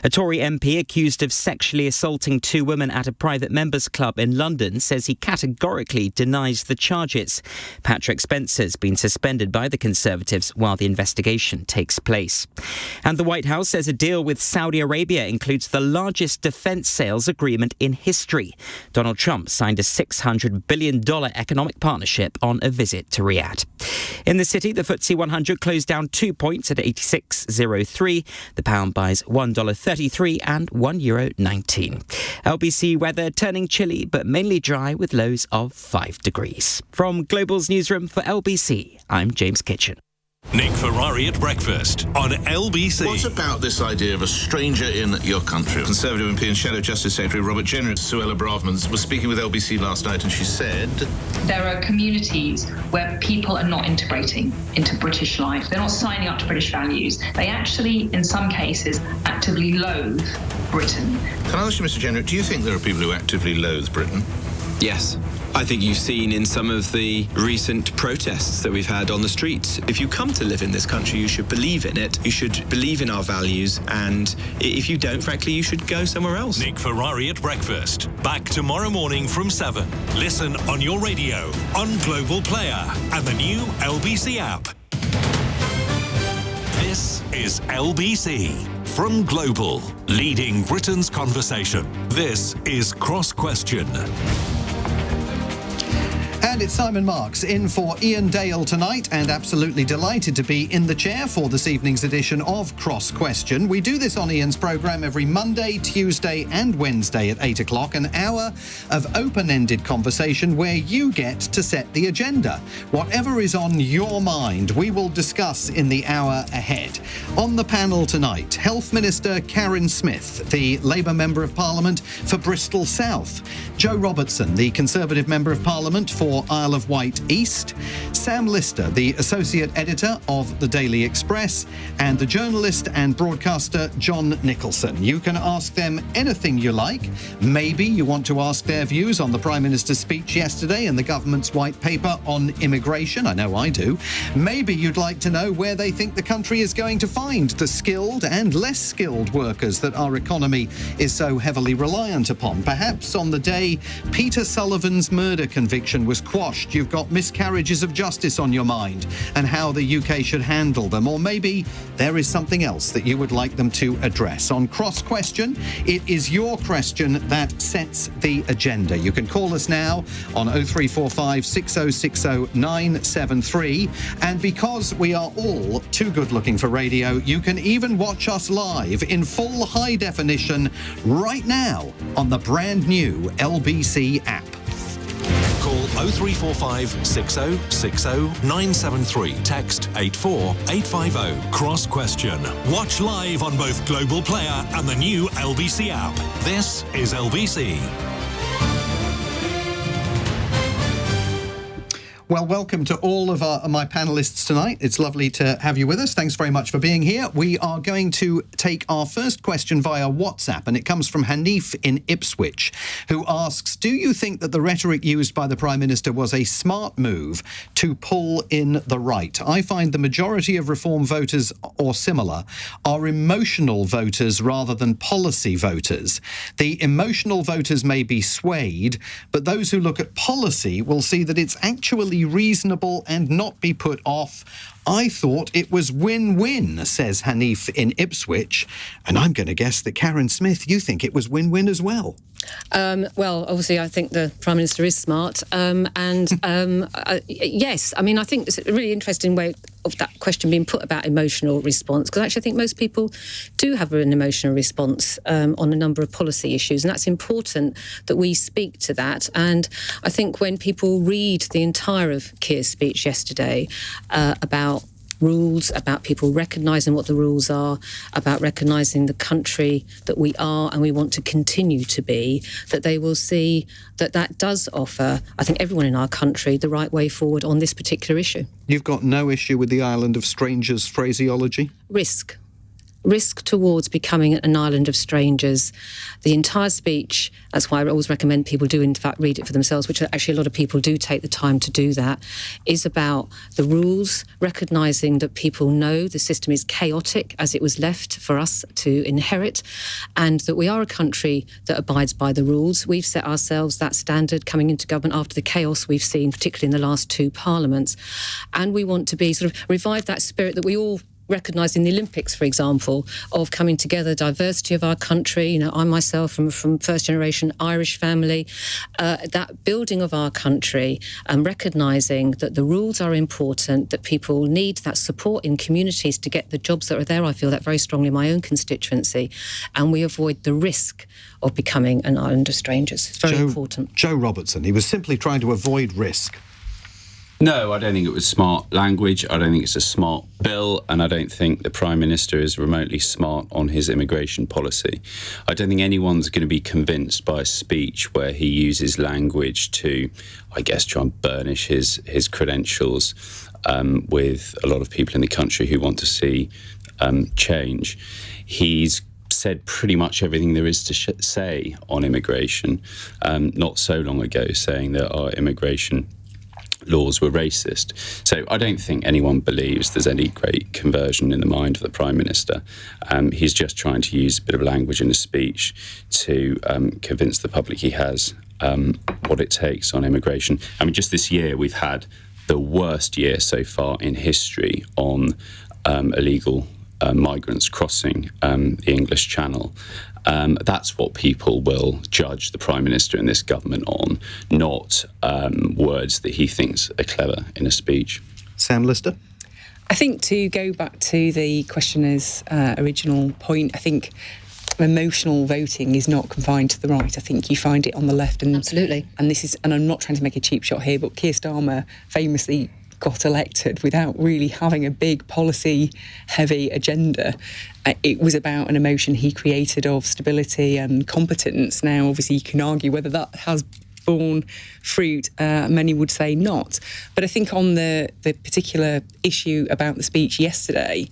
A Tory MP accused of sexually assaulting two women at a private members' club in London says he categorically denies the charges. Patrick Spencer's been suspended by the Conservatives while the investigation takes place. And the White House says a deal with Saudi Arabia includes the largest defence sales agreement in history. Donald Trump signed a $600 billion economic partnership on a visit to Riyadh. In the city, the FTSE 100 closed down 2 points at 86.03. The pound buys $1.33 and €1.19. LBC weather turning chilly but mainly dry with lows of 5 degrees. From Global's newsroom for LBC, I'm James Kitchen. Nick Ferrari at breakfast on LBC. What about this idea of a stranger in your country? Conservative MP and Shadow Justice Secretary Robert Jenner, Suella Braverman, was speaking with LBC last night and she said... There are communities where people are not integrating into British life. They're not signing up to British values. They actually, in some cases, actively loathe Britain. Can I ask you, Mr Jenner, do you think there are people who actively loathe Britain? Yes. I think you've seen in some of the recent protests that we've had on the streets. If you come to live in this country, you should believe in it. You should believe in our values. And if you don't, frankly, you should go somewhere else. Nick Ferrari at breakfast. Back tomorrow morning from 7. Listen on your radio, on Global Player and the new LBC app. This is LBC from Global, leading Britain's conversation. This is Cross Question. And it's Simon Marks in for Iain Dale tonight, and absolutely delighted to be in the chair for this evening's edition of Cross Question. We do this on Iain's programme every Monday, Tuesday and Wednesday at 8 o'clock, an hour of open-ended conversation where you get to set the agenda. Whatever is on your mind, we will discuss in the hour ahead. On the panel tonight, Health Minister Karin Smyth, the Labour Member of Parliament for Bristol South, Joe Robertson, the Conservative Member of Parliament for Isle of Wight East, Sam Lister, the Associate Editor of the Daily Express, and the journalist and broadcaster John Nicolson. You can ask them anything you like. Maybe you want to ask their views on the Prime Minister's speech yesterday and the government's white paper on immigration. I know I do. Maybe you'd like to know where they think the country is going to find the skilled and less skilled workers that our economy is so heavily reliant upon. Perhaps on the day Peter Sullivan's murder conviction was quashed, you've got miscarriages of justice on your mind and how the UK should handle them. Or maybe there is something else that you would like them to address. On Cross Question, it is your question that sets the agenda. You can call us now on 0345 6060 973. And because we are all too good looking for radio, you can even watch us live in full high definition right now on the brand new LBC app. Call 0345 6060 973. Text 84850. Cross Question. Watch live on both Global Player and the new LBC app. This is LBC. Well, welcome to all of my panellists tonight. It's lovely to have you with us. Thanks very much for being here. We are going to take our first question via WhatsApp, and it comes from Hanif in Ipswich, who asks, do you think that the rhetoric used by the Prime Minister was a smart move to pull in the right? I find the majority of Reform voters or similar are emotional voters rather than policy voters. The emotional voters may be swayed, but those who look at policy will see that it's actually reasonable and not be put off. I thought it was win-win, says Hanif in Ipswich. And I'm going to guess that Karin Smyth, you think it was win-win as well. Well, obviously, I think the Prime Minister is smart. Yes, I mean, I think it's a really interesting way of that question being put about emotional response, because actually I think most people do have an emotional response on a number of policy issues, and that's important that we speak to that. And I think when people read the entire of Keir's speech yesterday about rules, about people recognising what the rules are, about recognising the country that we are and we want to continue to be, that they will see that that does offer, I think, everyone in our country the right way forward on this particular issue. You've got no issue with the island of strangers phraseology? Risk. risk towards becoming an island of strangers. The entire speech, that's why I always recommend people do in fact read it for themselves, which actually a lot of people do take the time to do that, is about the rules, recognising that people know the system is chaotic as it was left for us to inherit, and that we are a country that abides by the rules. We've set ourselves that standard coming into government after the chaos we've seen, particularly in the last two parliaments. And we want to be sort of revive that spirit that we all recognised in the Olympics, for example, of coming together, diversity of our country. You know, I myself from first generation Irish family, that building of our country and recognising that the rules are important, that people need that support in communities to get the jobs that are there. I feel that very strongly in my own constituency, and we avoid the risk of becoming an island of strangers. It's very important. Joe Robertson, he was simply trying to avoid risk. No, I don't think it was smart language. I don't think it's a smart bill, and I don't think the Prime Minister is remotely smart on his immigration policy. I don't think anyone's going to be convinced by a speech where he uses language to, I guess, try and burnish his credentials with a lot of people in the country who want to see change. He's said pretty much everything there is to say on immigration, not so long ago, saying that our immigration laws were racist. So I don't think anyone believes there's any great conversion in the mind of the Prime Minister. He's just trying to use a bit of language in his speech to convince the public he has what it takes on immigration. I mean, just this year we've had the worst year so far in history on illegal migrants crossing the English Channel. That's what people will judge the Prime Minister in this government on, not words that he thinks are clever in a speech. Sam Lister? I think to go back to the questioner's original point, I think emotional voting is not confined to the right. I think you find it on the left. And, absolutely. And I'm not trying to make a cheap shot here, but Keir Starmer famously got elected without really having a big policy-heavy agenda. It was about an emotion he created of stability and competence. Now, obviously, you can argue whether that has borne fruit. Many would say not. But I think on the particular issue about the speech yesterday,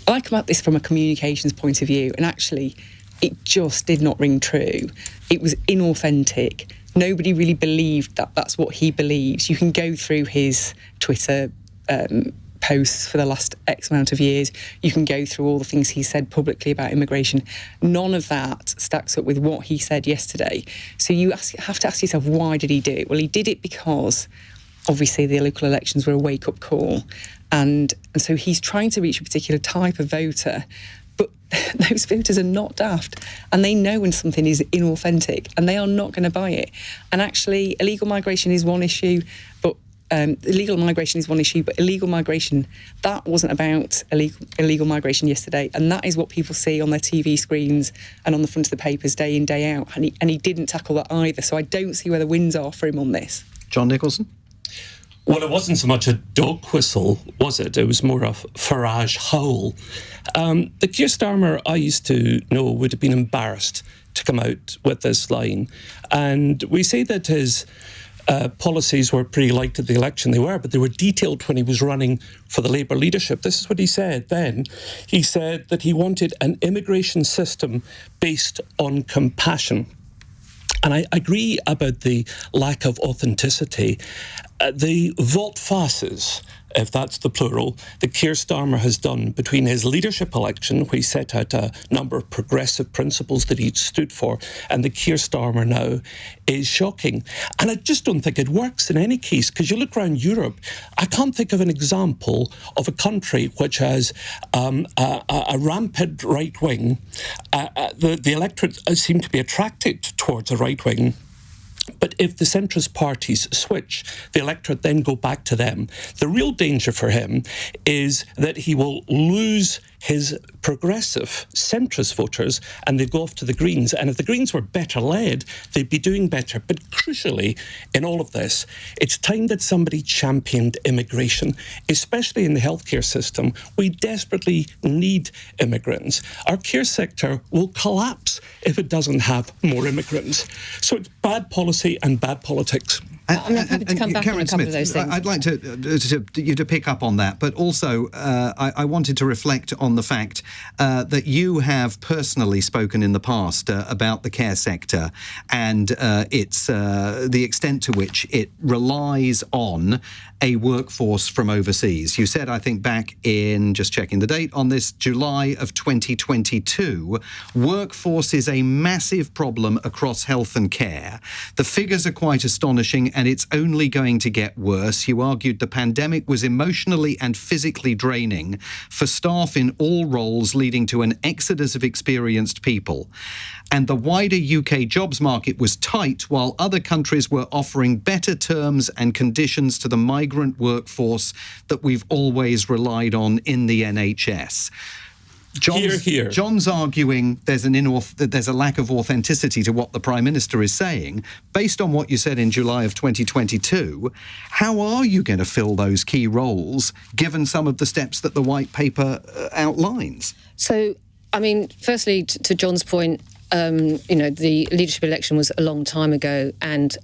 I come at this from a communications point of view, and actually, it just did not ring true. It was inauthentic. Nobody really believed that that's what he believes. You can go through his Twitter posts for the last X amount of years. You can go through all the things he said publicly about immigration. None of that stacks up with what he said yesterday. So you have to ask yourself, why did he do it? Well, he did it because obviously the local elections were a wake-up call. And so he's trying to reach a particular type of voter. But those voters are not daft, and they know when something is inauthentic, and they are not going to buy it. And actually, illegal migration is one issue, but illegal migration, that wasn't about illegal migration yesterday, and that is what people see on their TV screens and on the front of the papers day in, day out. And he didn't tackle that either, so I don't see where the wins are for him on this. John Nicholson? Well, it wasn't so much a dog whistle, was it? It was more a Farage howl. The Keir Starmer I used to know would have been embarrassed to come out with this line. And we say that his policies were pretty light at the election. They were, but they were detailed when he was running for the Labour leadership. This is what he said then. He said that he wanted an immigration system based on compassion. And I agree about the lack of authenticity. The volte-faces, if that's the plural, that Keir Starmer has done between his leadership election, where he set out a number of progressive principles that he'd stood for, and the Keir Starmer now, is shocking. And I just don't think it works in any case, because you look around Europe, I can't think of an example of a country which has a rampant right wing. The electorate seem to be attracted towards a right wing. But if the centrist parties switch, the electorate then go back to them. The real danger for him is that he will lose his progressive centrist voters and they'd go off to the Greens. And if the Greens were better led, they'd be doing better. But crucially, in all of this, it's time that somebody championed immigration, especially in the healthcare system. We desperately need immigrants. Our care sector will collapse if it doesn't have more immigrants. So it's bad policy and bad politics. I'm happy to come back on a couple of those things. I'd like you to pick up on that, but also I wanted to reflect on the fact that you have personally spoken in the past about the care sector and its the extent to which it relies on a workforce from overseas. You said, I think back in, just checking the date on this, July of 2022, workforce is a massive problem across health and care. The figures are quite astonishing and it's only going to get worse. You argued the pandemic was emotionally and physically draining for staff in all roles, leading to an exodus of experienced people. And the wider UK jobs market was tight while other countries were offering better terms and conditions to the migrant workforce that we've always relied on in the NHS. John's arguing there's a lack of authenticity to what the Prime Minister is saying. Based on what you said in July of 2022, how are you going to fill those key roles, given some of the steps that the White Paper outlines? So, I mean, firstly, to John's point, the leadership election was a long time ago, and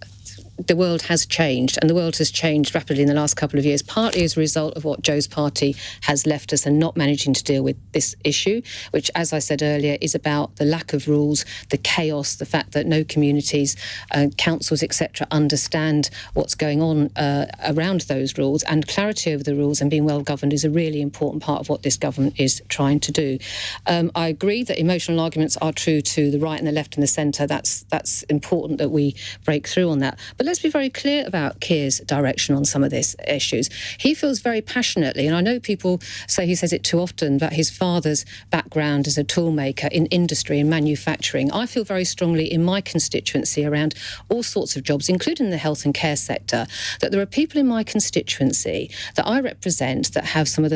the world has changed, and the world has changed rapidly in the last couple of years, partly as a result of what Joe's party has left us and not managing to deal with this issue, which, as I said earlier, is about the lack of rules, the chaos, the fact that no communities, councils, etc., understand what's going on around those rules, and clarity over the rules and being well governed is a really important part of what this government is trying to do. I agree that emotional arguments are true to the right and the left and the centre. That's important that we break through on that. But let's be very clear about Keir's direction on some of these issues. He feels very passionately, and I know people say he says it too often, but his father's background as a toolmaker in industry and manufacturing. I feel very strongly in my constituency around all sorts of jobs, including the health and care sector, that there are people in my constituency that I represent that have some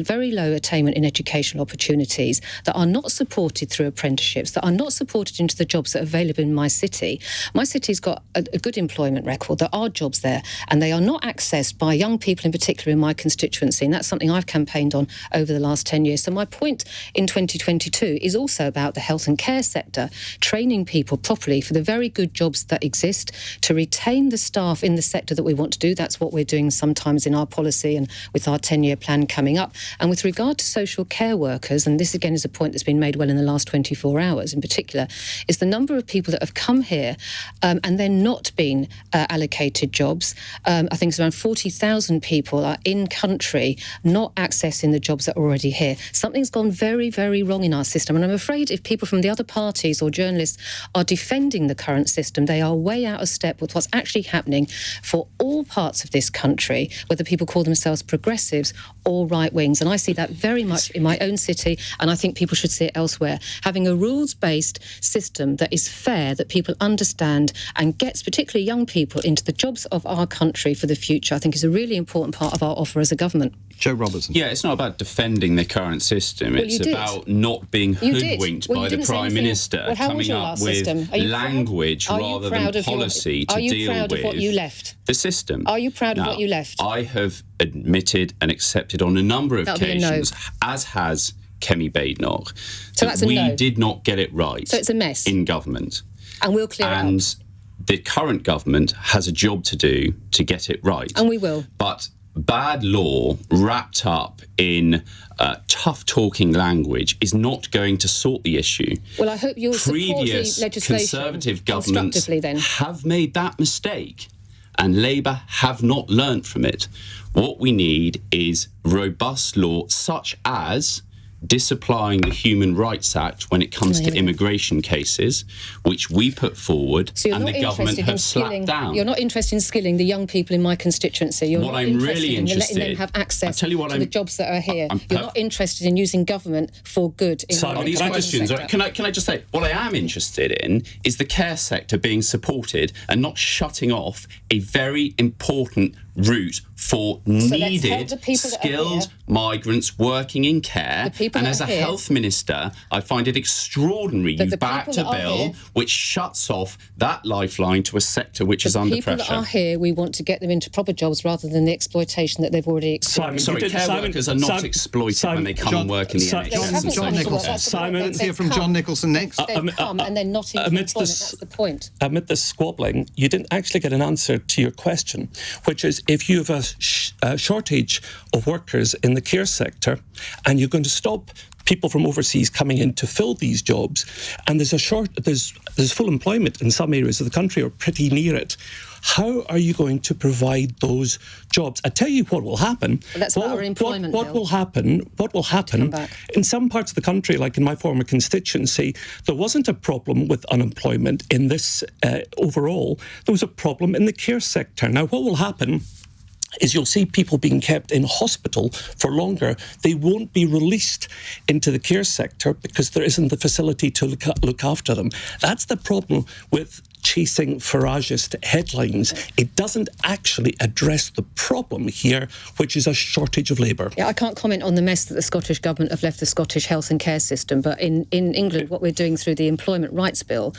very low attainment in educational opportunities, that are not supported through apprenticeships, that are not supported into the jobs that are available in my city. My city's got a good employment record. There are jobs there, and they are not accessed by young people in particular in my constituency, and that's something I've campaigned on over the last 10 years. So my point in 2022 is also about the health and care sector, training people properly for the very good jobs that exist, to retain the staff in the sector that we want to do. That's what we're doing sometimes in our policy and with our 10-year plan coming up. And with regard to social care workers, and this again is a point that's been made well in the last 24 hours in particular, is the number of people that have come here and then not been allocated jobs. I think it's around 40,000 people are in country not accessing the jobs that are already here. Something's gone very, very wrong in our system, and I'm afraid if people from the other parties or journalists are defending the current system, they are way out of step with what's actually happening for all parts of this country, whether people call themselves progressives or right wings. And I see that very much in my own city, and I think people should see it elsewhere. Having a rules-based system that is fair, that people understand and gets particularly young people into the jobs of our country for the future, I think is a really important part of our offer as a government. Joe Robertson. Yeah, it's not about defending the current system. Well, it's about not being hoodwinked by the Prime Minister, coming up with language rather than policy to deal with. Are you proud of what you left? The system. Are you proud of what you left? I have admitted and accepted on a number of occasions, as has Kemi Badenoch, that we did not get it right. So it's a mess in government. And we'll clear it up. And the current government has a job to do to get it right. And we will. But bad law wrapped up in tough-talking language is not going to sort the issue. Well, I hope you'll support the legislation Conservative governments then have made that mistake, and Labour have not learnt from it. What we need is robust law, such as disapplying the Human Rights Act when it comes to immigration cases, which we put forward and the government have slapped down. You're not interested in skilling the young people in my constituency. You're not interested in letting them have access to the jobs that are here. You're not interested in using government for good. On these questions, can I just say, what I am interested in is the care sector being supported and not shutting off a very important route for needed, skilled migrants working in care. And as a health minister, I find it extraordinary you've backed a bill which shuts off that lifeline to a sector which is under pressure. The people that are here, we want to get them into proper jobs rather than the exploitation that they've already experienced. Care workers are not exploited when they come and work in the NHS. John Nicholson. Simon, let's hear from John Nicholson next. They've come and they're not in employment, that's the point. Amid this squabbling, you didn't actually get an answer to your question, which is if you have a shortage of workers in the care sector and you're going to stop people from overseas coming in to fill these jobs, and there's full employment in some areas of the country or pretty near it, how are you going to provide those jobs? I tell you what will happen. Well, that's about our employment. What will happen in some parts of the country, like in my former constituency, there wasn't a problem with unemployment in this overall. There was a problem in the care sector. Now, what will happen is you'll see people being kept in hospital for longer. They won't be released into the care sector because there isn't the facility to look after them. That's the problem with chasing Farageist headlines. It doesn't actually address the problem here, which is a shortage of labour. Yeah, I can't comment on the mess that the Scottish Government have left the Scottish health and care system, but in England, what we're doing through the Employment Rights Bill,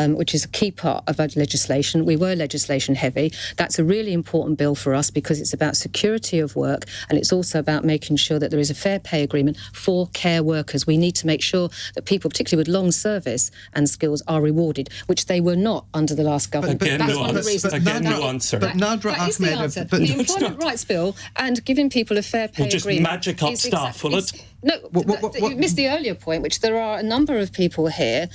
which is a key part of our legislation, we were legislation heavy. That's a really important bill for us because it's about security of work, and it's also about making sure that there is a fair pay agreement for care workers. We need to make sure that people, particularly with long service and skills, are rewarded, which they were not under the last government. But no answer. But Nadra that is the answer. The Employment Rights Bill and giving people a fair pay agreement. Just magic up staff, will it? No, you missed the earlier point, which there are a number of people here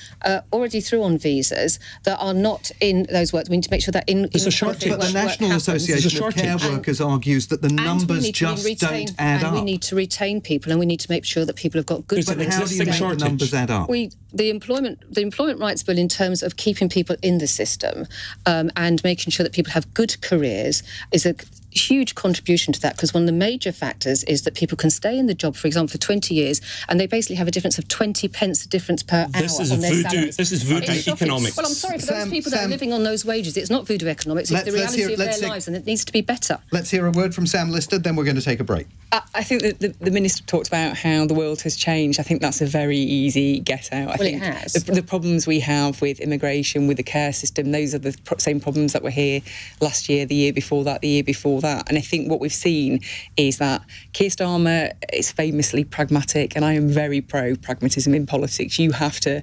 already through on visas that are not in those works. We need to make sure that There's a shortage. But the National Association of Care Workers argues that the numbers just don't add up. And we need to retain people, and we need to make sure that people have got good. But how do you make the numbers add up? The Employment Rights Bill, in terms of keeping people in the system and making sure that people have good careers, is a huge contribution to that, because one of the major factors is that people can stay in the job, for example, for 20 years, and they basically have a difference of 20 pence difference per hour on their salaries. This is voodoo economics. Well, I'm sorry, for those people that are living on those wages, it's not voodoo economics, it's the reality of their lives, and it needs to be better. Let's hear a word from Sam Lister, then we're going to take a break. I think that the Minister talked about how the world has changed. I think that's a very easy get out. I think it has. The problems we have with immigration, with the care system, those are the same problems that were here last year, the year before that, the year before that. And I think what we've seen is that Keir Starmer is famously pragmatic, and I am very pro-pragmatism in politics. You have to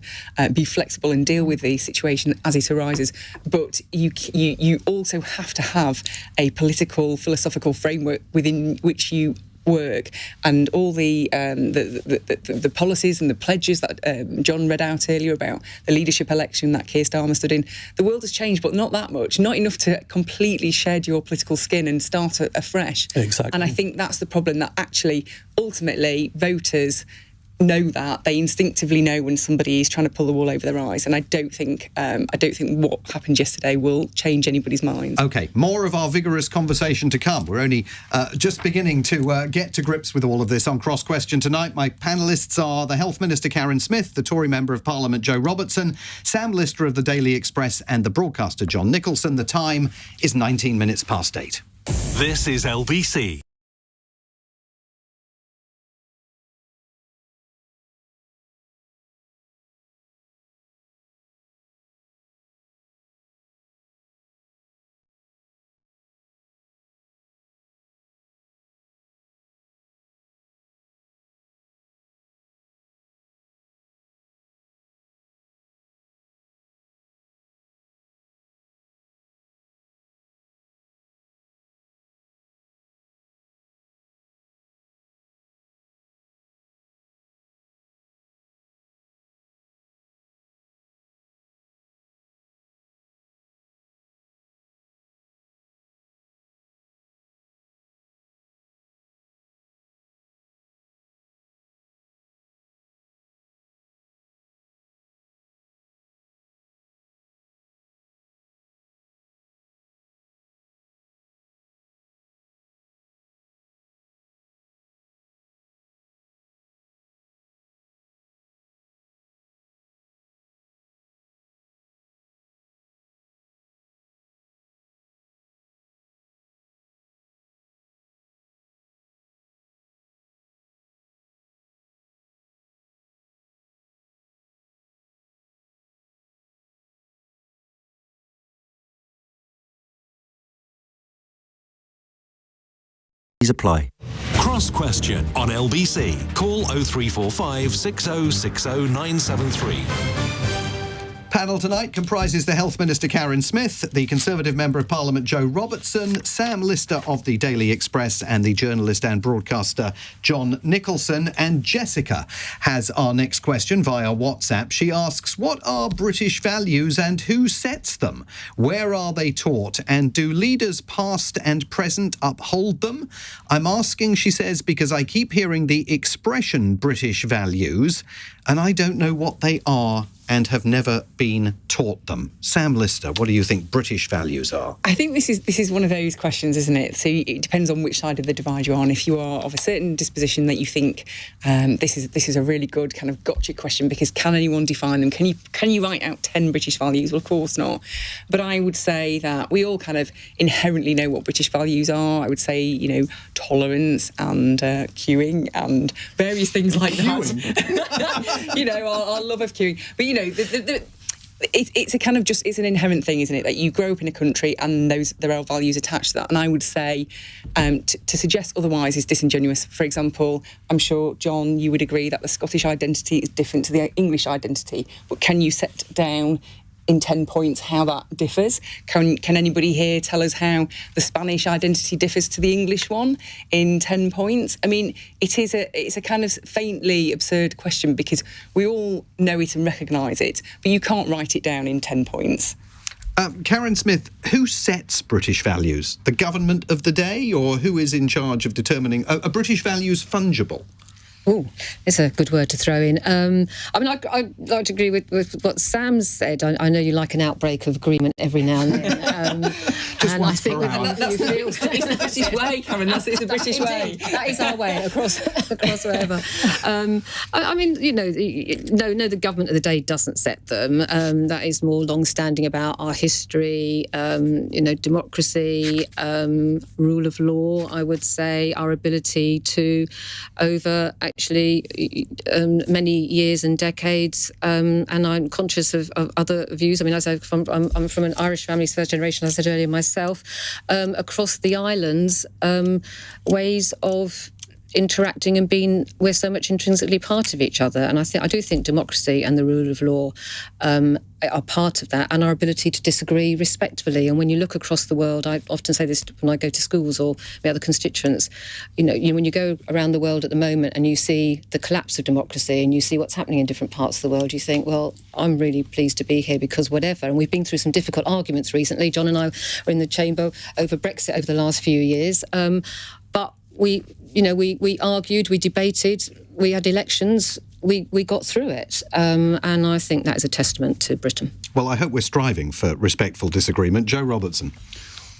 be flexible and deal with the situation as it arises, but you also have to have a political, philosophical framework within which you work, and all the policies and the pledges that John read out earlier about the leadership election that Keir Starmer stood in. The world has changed, but not that much, not enough to completely shed your political skin and start afresh. Exactly. And I think that's the problem, that actually ultimately voters know that. They instinctively know when somebody is trying to pull the wool over their eyes, and I don't think what happened yesterday will change anybody's mind. OK, more of our vigorous conversation to come. We're only just beginning to get to grips with all of this on Cross Question tonight. My panellists are the Health Minister Karin Smyth, the Tory Member of Parliament Joe Robertson, Sam Lister of the Daily Express, and the broadcaster John Nicholson. The time is 19 minutes past 8. This is LBC. apply. Cross Question on LBC. Call 0345 6060 973. Panel tonight comprises the Health Minister Karin Smyth, the Conservative Member of Parliament Joe Robertson, Sam Lister of the Daily Express, and the journalist and broadcaster John Nicholson. And Jessica has our next question via WhatsApp. She asks, what are British values and who sets them? Where are they taught? And do leaders past and present uphold them? I'm asking, she says, because I keep hearing the expression British values, and I don't know what they are and have never been taught them. Sam Lister, what do you think British values are? I think this is one of those questions, isn't it? So it depends on which side of the divide you're on. If you are of a certain disposition that you think this is a really good kind of gotcha question, because can anyone define them? Can you write out 10 British values? Well, of course not. But I would say that we all kind of inherently know what British values are. I would say, tolerance and queuing and various things like that. Our love of queuing. But it's a kind of it's an inherent thing, isn't it? That you grow up in a country and there are values attached to that. And I would say to suggest otherwise is disingenuous. For example, I'm sure, John, you would agree that the Scottish identity is different to the English identity. But can you set down in 10 points how that differs? Can anybody here tell us how the Spanish identity differs to the English one in 10 points? I mean, it's a kind of faintly absurd question because we all know it and recognise it, but you can't write it down in 10 points. Karin Smyth, who sets British values? The government of the day, or who is in charge of determining are British values fungible? Oh, it's a good word to throw in. I'd like to agree with what Sam said. I know you like an outbreak of agreement every now and then. Just once per hour. That's the British way, Karin. It's the British way. That is our way, across wherever. The government of the day doesn't set them. That is more long-standing about our history, democracy, rule of law, I would say, our ability to many years and decades, and I'm conscious of other views. I mean, I'm from an Irish family, first generation, as I said earlier myself, across the islands, ways of interacting and we're so much intrinsically part of each other. And I do think democracy and the rule of law are part of that, and our ability to disagree respectfully. And when you look across the world, I often say this when I go to schools or the other constituents, when you go around the world at the moment and you see the collapse of democracy and you see what's happening in different parts of the world, you think, well, I'm really pleased to be here because whatever. And we've been through some difficult arguments recently. John and I were in the chamber over Brexit over the last few years. But we argued, we debated, we had elections, we got through it. And I think that is a testament to Britain. Well, I hope we're striving for respectful disagreement. Joe Robertson.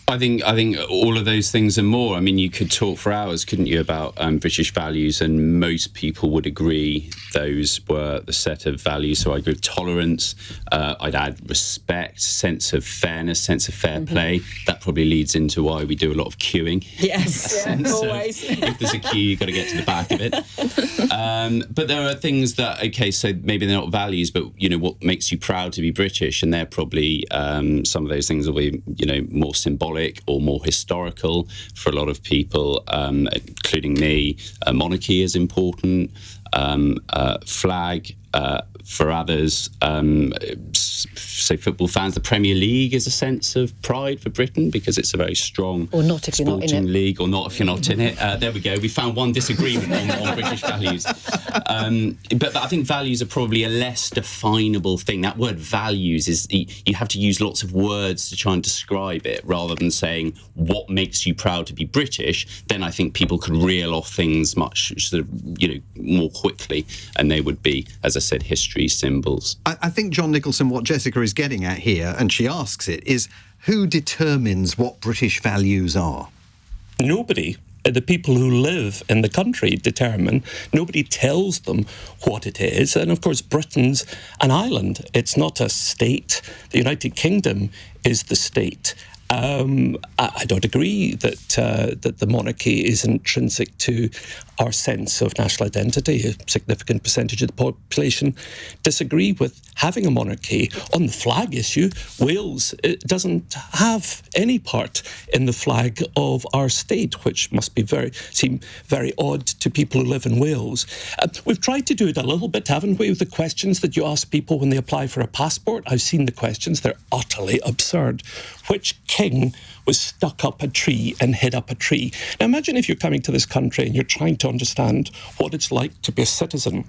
I think all of those things and more. I mean, you could talk for hours, couldn't you, about British values, and most people would agree those were the set of values. So I agree with tolerance. I'd add respect, sense of fairness, sense of fair play. That probably leads into why we do a lot of queuing. Yes, always. If there's a queue, you've got to get to the back of it. But there are things that, so maybe they're not values, but, what makes you proud to be British? And they're probably, some of those things will be, more symbolic or more historical for a lot of people, including me. Monarchy is important. Flag. For others, say football fans, the Premier League is a sense of pride for Britain because it's a very strong or not if you're not in it. League, or not if you're not in it. There we go. We found one disagreement on British values. But I think values are probably a less definable thing. That word values is you have to use lots of words to try and describe it rather than saying what makes you proud to be British. Then I think people could reel off things much more quickly, and they would be, as I said, history symbols. I think, John Nicholson, what Jessica is getting at here, and she asks it, is who determines what British values are? Nobody. The people who live in the country determine. Nobody tells them what it is. And of course, Britain's an island. It's not a state. The United Kingdom is the state. I don't agree that the monarchy is intrinsic to our sense of national identity. A significant percentage of the population disagree with having a monarchy. On the flag issue, Wales doesn't have any part in the flag of our state, which must seem very odd to people who live in Wales. We've tried to do it a little bit, haven't we, with the questions that you ask people when they apply for a passport. I've seen the questions. They're utterly absurd. Which king was stuck up a tree and hid up a tree? Now imagine if you're coming to this country and you're trying to understand what it's like to be a citizen,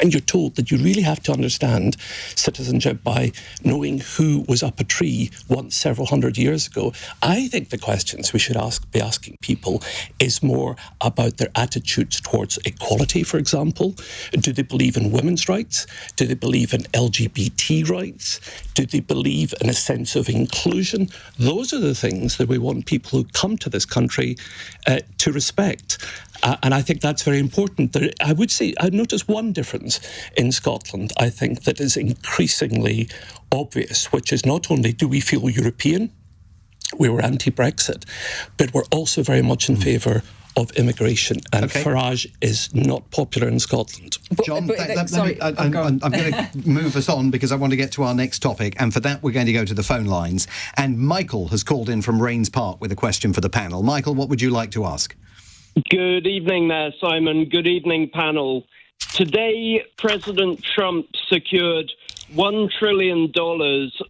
and you're told that you really have to understand citizenship by knowing who was up a tree once several hundred years ago. I think the questions we should be asking people is more about their attitudes towards equality, for example. Do they believe in women's rights? Do they believe in LGBT rights? Do they believe in a sense of inclusion? Those are the things that we want people who come to this country to respect. And I think that's very important. I would say I've noticed one difference in Scotland, I think, that is increasingly obvious, which is not only do we feel European, we were anti-Brexit, but we're also very much in favour of immigration. And Farage is not popular in Scotland. John, I'm going to move us on because I want to get to our next topic. And for that, we're going to go to the phone lines. And Michael has called in from Rains Park with a question for the panel. Michael, what would you like to ask? Good evening there, Simon. Good evening, panel. Today, President Trump secured $1 trillion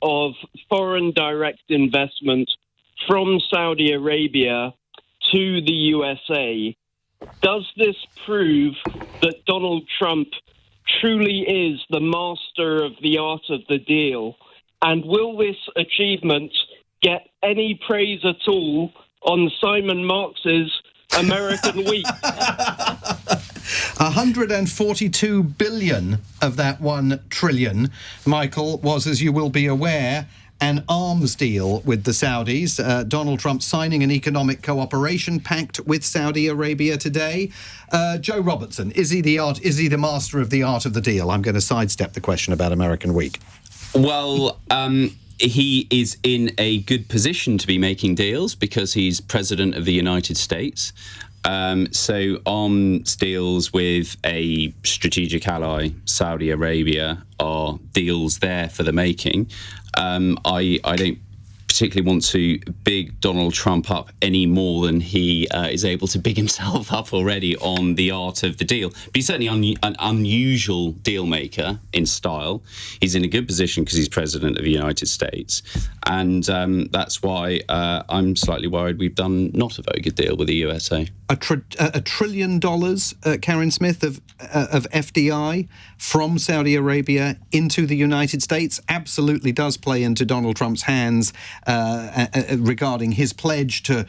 of foreign direct investment from Saudi Arabia to the USA. Does this prove that Donald Trump truly is the master of the art of the deal? And will this achievement get any praise at all on Simon Marx's American Week? 142 billion of that 1 trillion, Michael, was, as you will be aware, an arms deal with the Saudis. Donald Trump signing an economic cooperation pact with Saudi Arabia today. Joe Robertson, is he the master of the art of the deal? I'm going to sidestep the question about American Week. Well, he is in a good position to be making deals because he's president of the United States. So arms deals with a strategic ally, Saudi Arabia, are deals there for the making. I don't particularly want to big Donald Trump up any more than he is able to big himself up already on the art of the deal. But he's certainly an unusual deal maker in style. He's in a good position because he's president of the United States. And that's why I'm slightly worried we've done not a very good deal with the USA. $1 trillion, Karin Smyth, of FDI from Saudi Arabia into the United States absolutely does play into Donald Trump's hands regarding his pledge to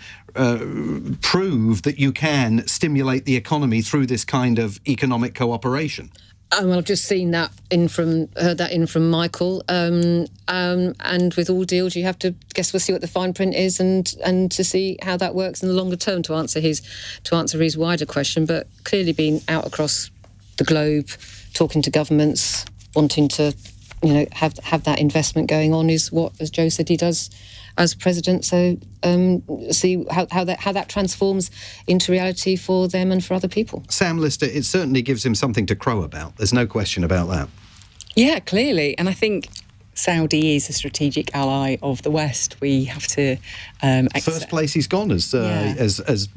prove that you can stimulate the economy through this kind of economic cooperation. Well, I've just seen heard that in from Michael. And with all deals, you have to we'll see what the fine print is and to see how that works in the longer term to answer his wider question. But clearly, being out across the globe, talking to governments, wanting to have that investment going on is what, as Joe said, he does as president. So see how that transforms into reality for them and for other people. Sam Lister, it certainly gives him something to crow about. There's no question about that. Yeah, clearly. And I think Saudi is a strategic ally of the West. We have to accept. First place he's gone as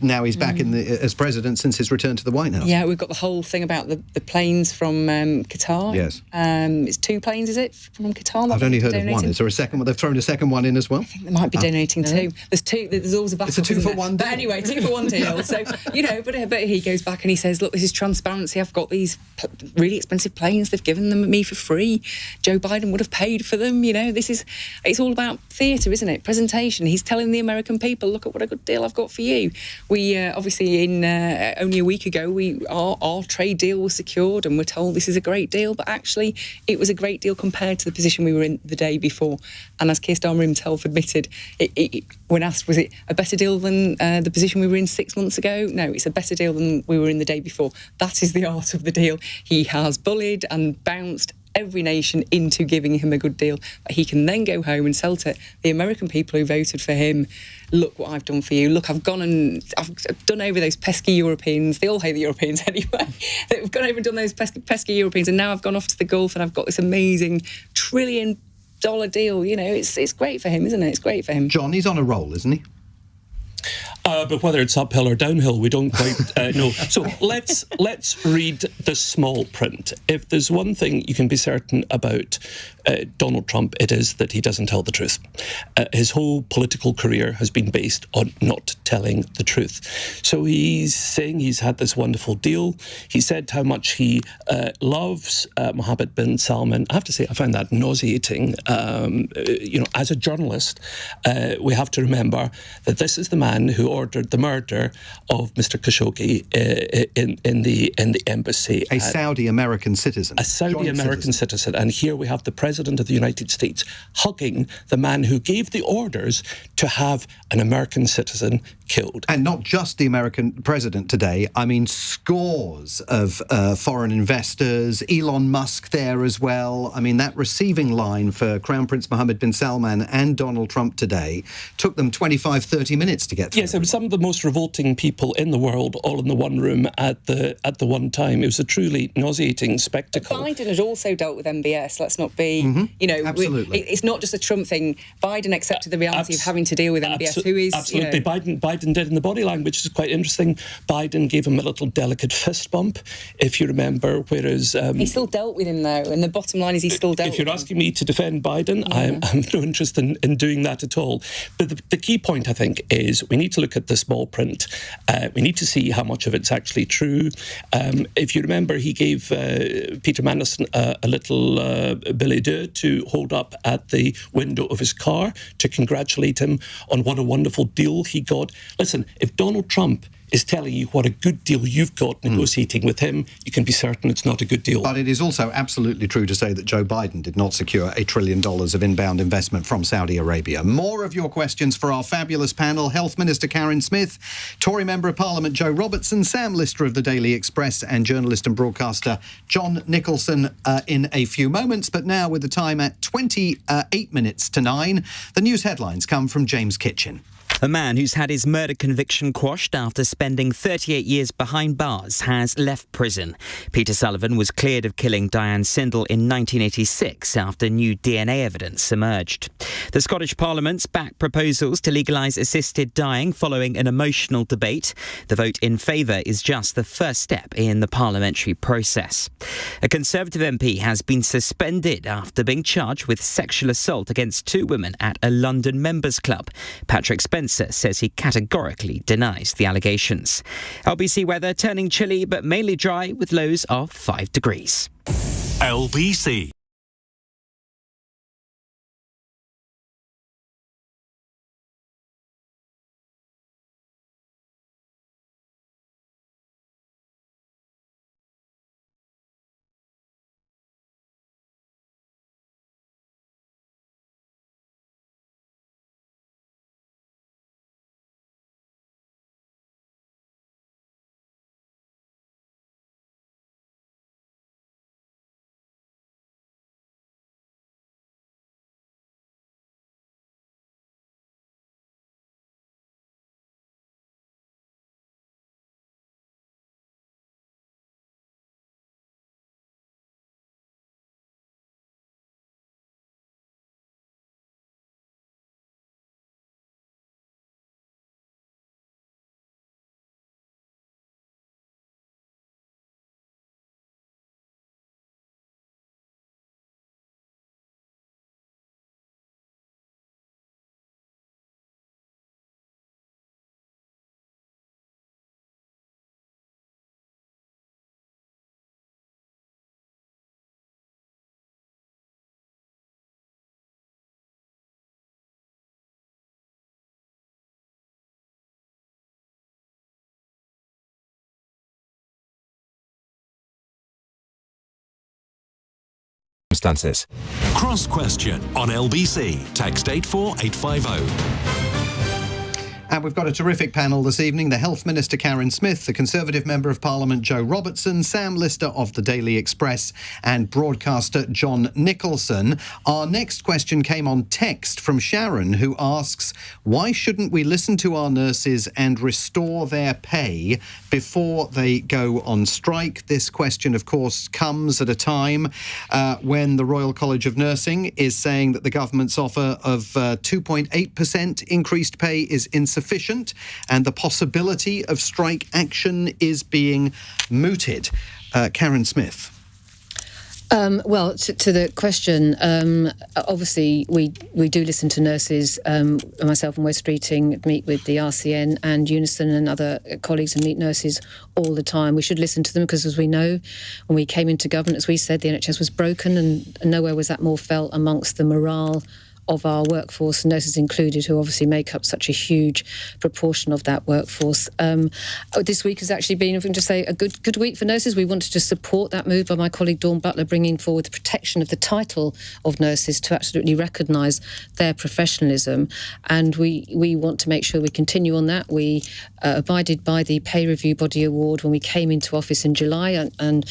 now he's back as president since his return to the White House. Yeah, we've got the whole thing about the planes from Qatar. Yes. It's 2 planes, is it, from Qatar? I've only heard of one. Is there a second one? They've thrown a second one in as well? I think they might be donating 2. There's 2. There's always a battle. It's a 2-for-1 deal. But anyway, 2-for-1 deal. So, but he goes back and he says, look, this is transparency. I've got these really expensive planes. They've given them me for free. Joe Biden would have paid for them. It's all about theatre, isn't it? Presentation. He's telling the American people, look at what a good deal I've got for you. We obviously only a week ago our trade deal was secured and we're told this is a great deal, but actually it was a great deal compared to the position we were in the day before. And as Keir Starmer himself admitted, when asked was it a better deal than the position we were in 6 months ago? No, it's a better deal than we were in the day before. That is the art of the deal. He has bullied and bounced every nation into giving him a good deal that he can then go home and sell to the American people who voted for him. Look what I've done for you. Look, I've gone and I've done over those pesky Europeans. They all hate the Europeans anyway. They've gone over and done those pesky Europeans, and now I've gone off to the Gulf and I've got this amazing $1 trillion deal. You know, it's great for him, isn't it? It's great for him. John, he's on a roll, isn't he? But whether it's uphill or downhill, we don't quite know. So let's read the small print. If there's one thing you can be certain about Donald Trump, it is that he doesn't tell the truth. His whole political career has been based on not telling the truth. So he's saying he's had this wonderful deal. He said how much he loves Mohammed bin Salman. I have to say, I found that nauseating. As a journalist, we have to remember that this is the man who ordered the murder of Mr. Khashoggi in the embassy. A Saudi American citizen. A Saudi American citizen. And here we have the President of the United States hugging the man who gave the orders to have an American citizen killed. And not just the American president today. I mean, scores of foreign investors, Elon Musk there as well. I mean, that receiving line for Crown Prince Mohammed bin Salman and Donald Trump today took them 25, 30 minutes to get through. Yes, it was some of the most revolting people in the world all in the one room at the one time. It was a truly nauseating spectacle. But Biden had also dealt with MBS. Let's not be, absolutely. It's not just a Trump thing. Biden accepted the reality of having to deal with MBS, who is... Absolutely. Biden did in the body language, which is quite interesting. Biden gave him a little delicate fist bump, if you remember, whereas... he still dealt with him, though, and the bottom line is he still dealt with him. If you're asking me to defend Biden, I'm no interest in doing that at all. But the key point, I think, is we need to look at the small print. We need to see how much of it's actually true. If you remember, he gave Peter Mandelson a little billet doux to hold up at the window of his car to congratulate him on what a wonderful deal he got. Listen, if Donald Trump is telling you what a good deal you've got negotiating with him, you can be certain it's not a good deal. But it is also absolutely true to say that Joe Biden did not secure $1 trillion of inbound investment from Saudi Arabia. More of your questions for our fabulous panel: Health Minister Karin Smyth, Tory Member of Parliament Joe Robertson, Sam Lister of the Daily Express, and journalist and broadcaster John Nicholson in a few moments. But now, with the time at 28 minutes to 9, the news headlines come from James Kitchen. A man who's had his murder conviction quashed after spending 38 years behind bars has left prison. Peter Sullivan was cleared of killing Diane Sindel in 1986 after new DNA evidence emerged. The Scottish Parliament's backed proposals to legalise assisted dying following an emotional debate. The vote in favour is just the first step in the parliamentary process. A Conservative MP has been suspended after being charged with sexual assault against 2 women at a London members club. Patrick Spencer says he categorically denies the allegations. LBC weather turning chilly but mainly dry with lows of 5 degrees. LBC. Circumstances. Cross Question on LBC. Text 84850. And we've got a terrific panel this evening. The Health Minister, Karin Smyth, the Conservative Member of Parliament, Joe Robertson, Sam Lister of the Daily Express, and broadcaster John Nicholson. Our next question came on text from Sharon, who asks, why shouldn't we listen to our nurses and restore their pay before they go on strike? This question, of course, comes at a time when the Royal College of Nursing is saying that the government's offer of 2.8% increased pay is insufficient, and the possibility of strike action is being mooted. Karin Smyth. Well, to the question, obviously we do listen to nurses. Myself and West Streeting meet with the RCN and Unison and other colleagues and meet nurses all the time. We should listen to them because, as we know, when we came into government, as we said, the NHS was broken and nowhere was that more felt amongst the morale of our workforce, nurses included, who obviously make up such a huge proportion of that workforce. This week has actually been, if we can just say, a good week for nurses. We wanted to support that move by my colleague Dawn Butler, bringing forward the protection of the title of nurses to absolutely recognise their professionalism. And we want to make sure we continue on that. We abided by the Pay Review Body Award when we came into office in July. And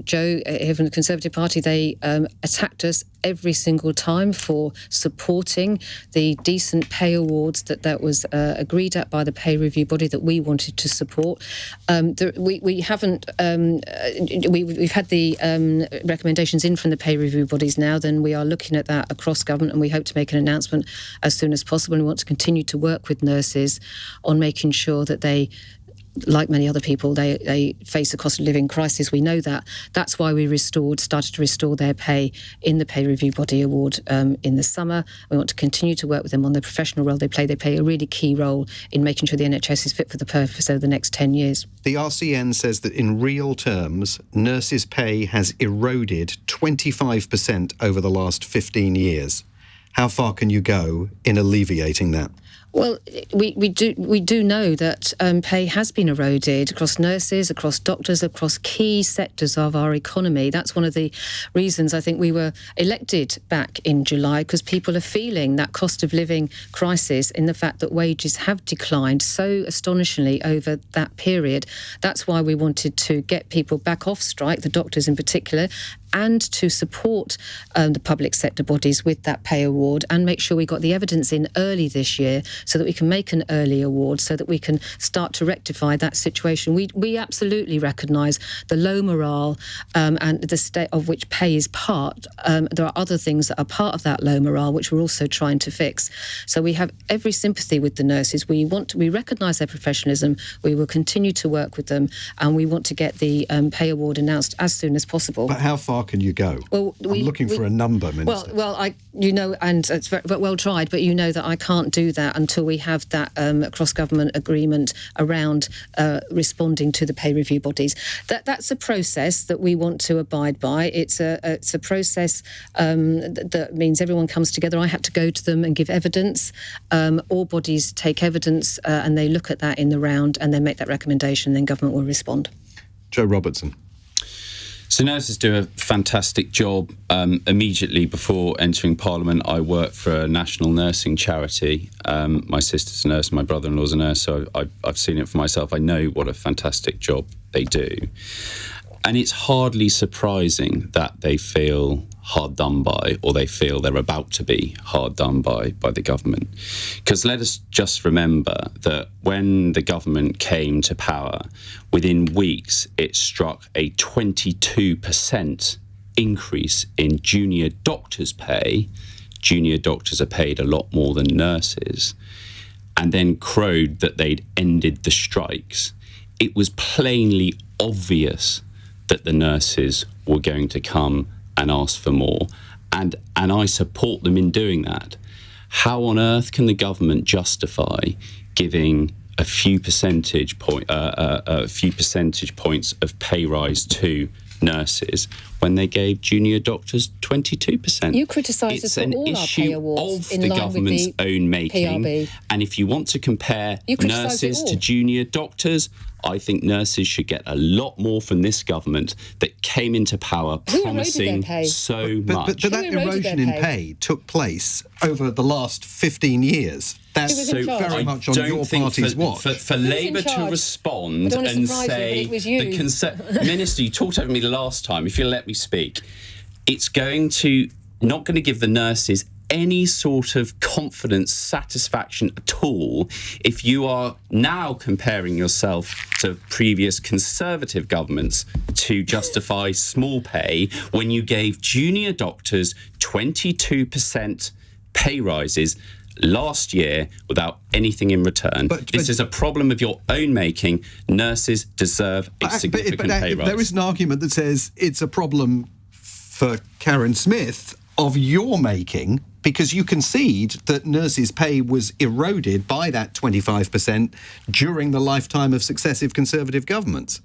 Joe, here from the Conservative Party, they attacked us every single time for supporting the decent pay awards that was agreed at by the pay review body that we wanted to support. We haven't. We've had the recommendations in from the pay review bodies now. Then we are looking at that across government, and we hope to make an announcement as soon as possible. And we want to continue to work with nurses on making sure that they, like many other people, they face a cost of living crisis. We know that. That's why we started to restore their pay in the Pay Review Body Award in the summer. We want to continue to work with them on the professional role they play. They play a really key role in making sure the NHS is fit for the purpose over the next 10 years. The RCN says that in real terms, nurses' pay has eroded 25% over the last 15 years. How far can you go in alleviating that? Well, we do know that pay has been eroded across nurses, across doctors, across key sectors of our economy. That's one of the reasons I think we were elected back in July, because people are feeling that cost of living crisis in the fact that wages have declined so astonishingly over that period. That's why we wanted to get people back off strike, the doctors in particular, and to support the public sector bodies with that pay award and make sure we got the evidence in early this year so that we can make an early award, so that we can start to rectify that situation. We absolutely recognise the low morale and the state of which pay is part. There are other things that are part of that low morale which we're also trying to fix. So we have every sympathy with the nurses. We recognise their professionalism. We will continue to work with them, and we want to get the pay award announced as soon as possible. But how far can you go? Well, I'm looking for a number, Minister. And it's very well tried, but you know that I can't do that until we have that cross-government agreement around responding to the pay review bodies. That's a process that we want to abide by. It's a process that means everyone comes together. I had to go to them and give evidence. All bodies take evidence and they look at that in the round and then make that recommendation, then government will respond. Joe Robertson. So nurses do a fantastic job. Immediately before entering Parliament, I worked for a national nursing charity. My sister's a nurse, my brother-in-law's a nurse, so I've seen it for myself. I know what a fantastic job they do. And it's hardly surprising that they feel hard done by, or they feel they're about to be hard done by the government. Because let us just remember that when the government came to power, within weeks it struck a 22% increase in junior doctors' pay. Junior doctors are paid a lot more than nurses, and then crowed that they'd ended the strikes. It was plainly obvious that the nurses were going to come and ask for more, and I support them in doing that. How on earth can the government justify giving a few percentage points of pay rise to nurses when they gave junior doctors 22%? You criticise us for all our pay awards of the government's own making. PRB. And if you want to compare nurses to junior doctors, I think nurses should get a lot more from this government that came into power promising so much. But that erosion in pay took place over the last 15 years. That's Who was in charge? very much on don't your think party's watch. For Labour to charge? respond I don't wanna and surprise you, say, but it was you. Minister, you talked over me last time, if you'll let me speak, it's not going to give the nurses any sort of confidence, satisfaction at all if you are now comparing yourself to previous Conservative governments to justify small pay when you gave junior doctors 22% pay rises last year without anything in return. This is a problem of your own making. Nurses deserve a significant pay rise. There is an argument that says it's a problem for Karin Smyth of your making, because you concede that nurses' pay was eroded by that 25% during the lifetime of successive Conservative governments.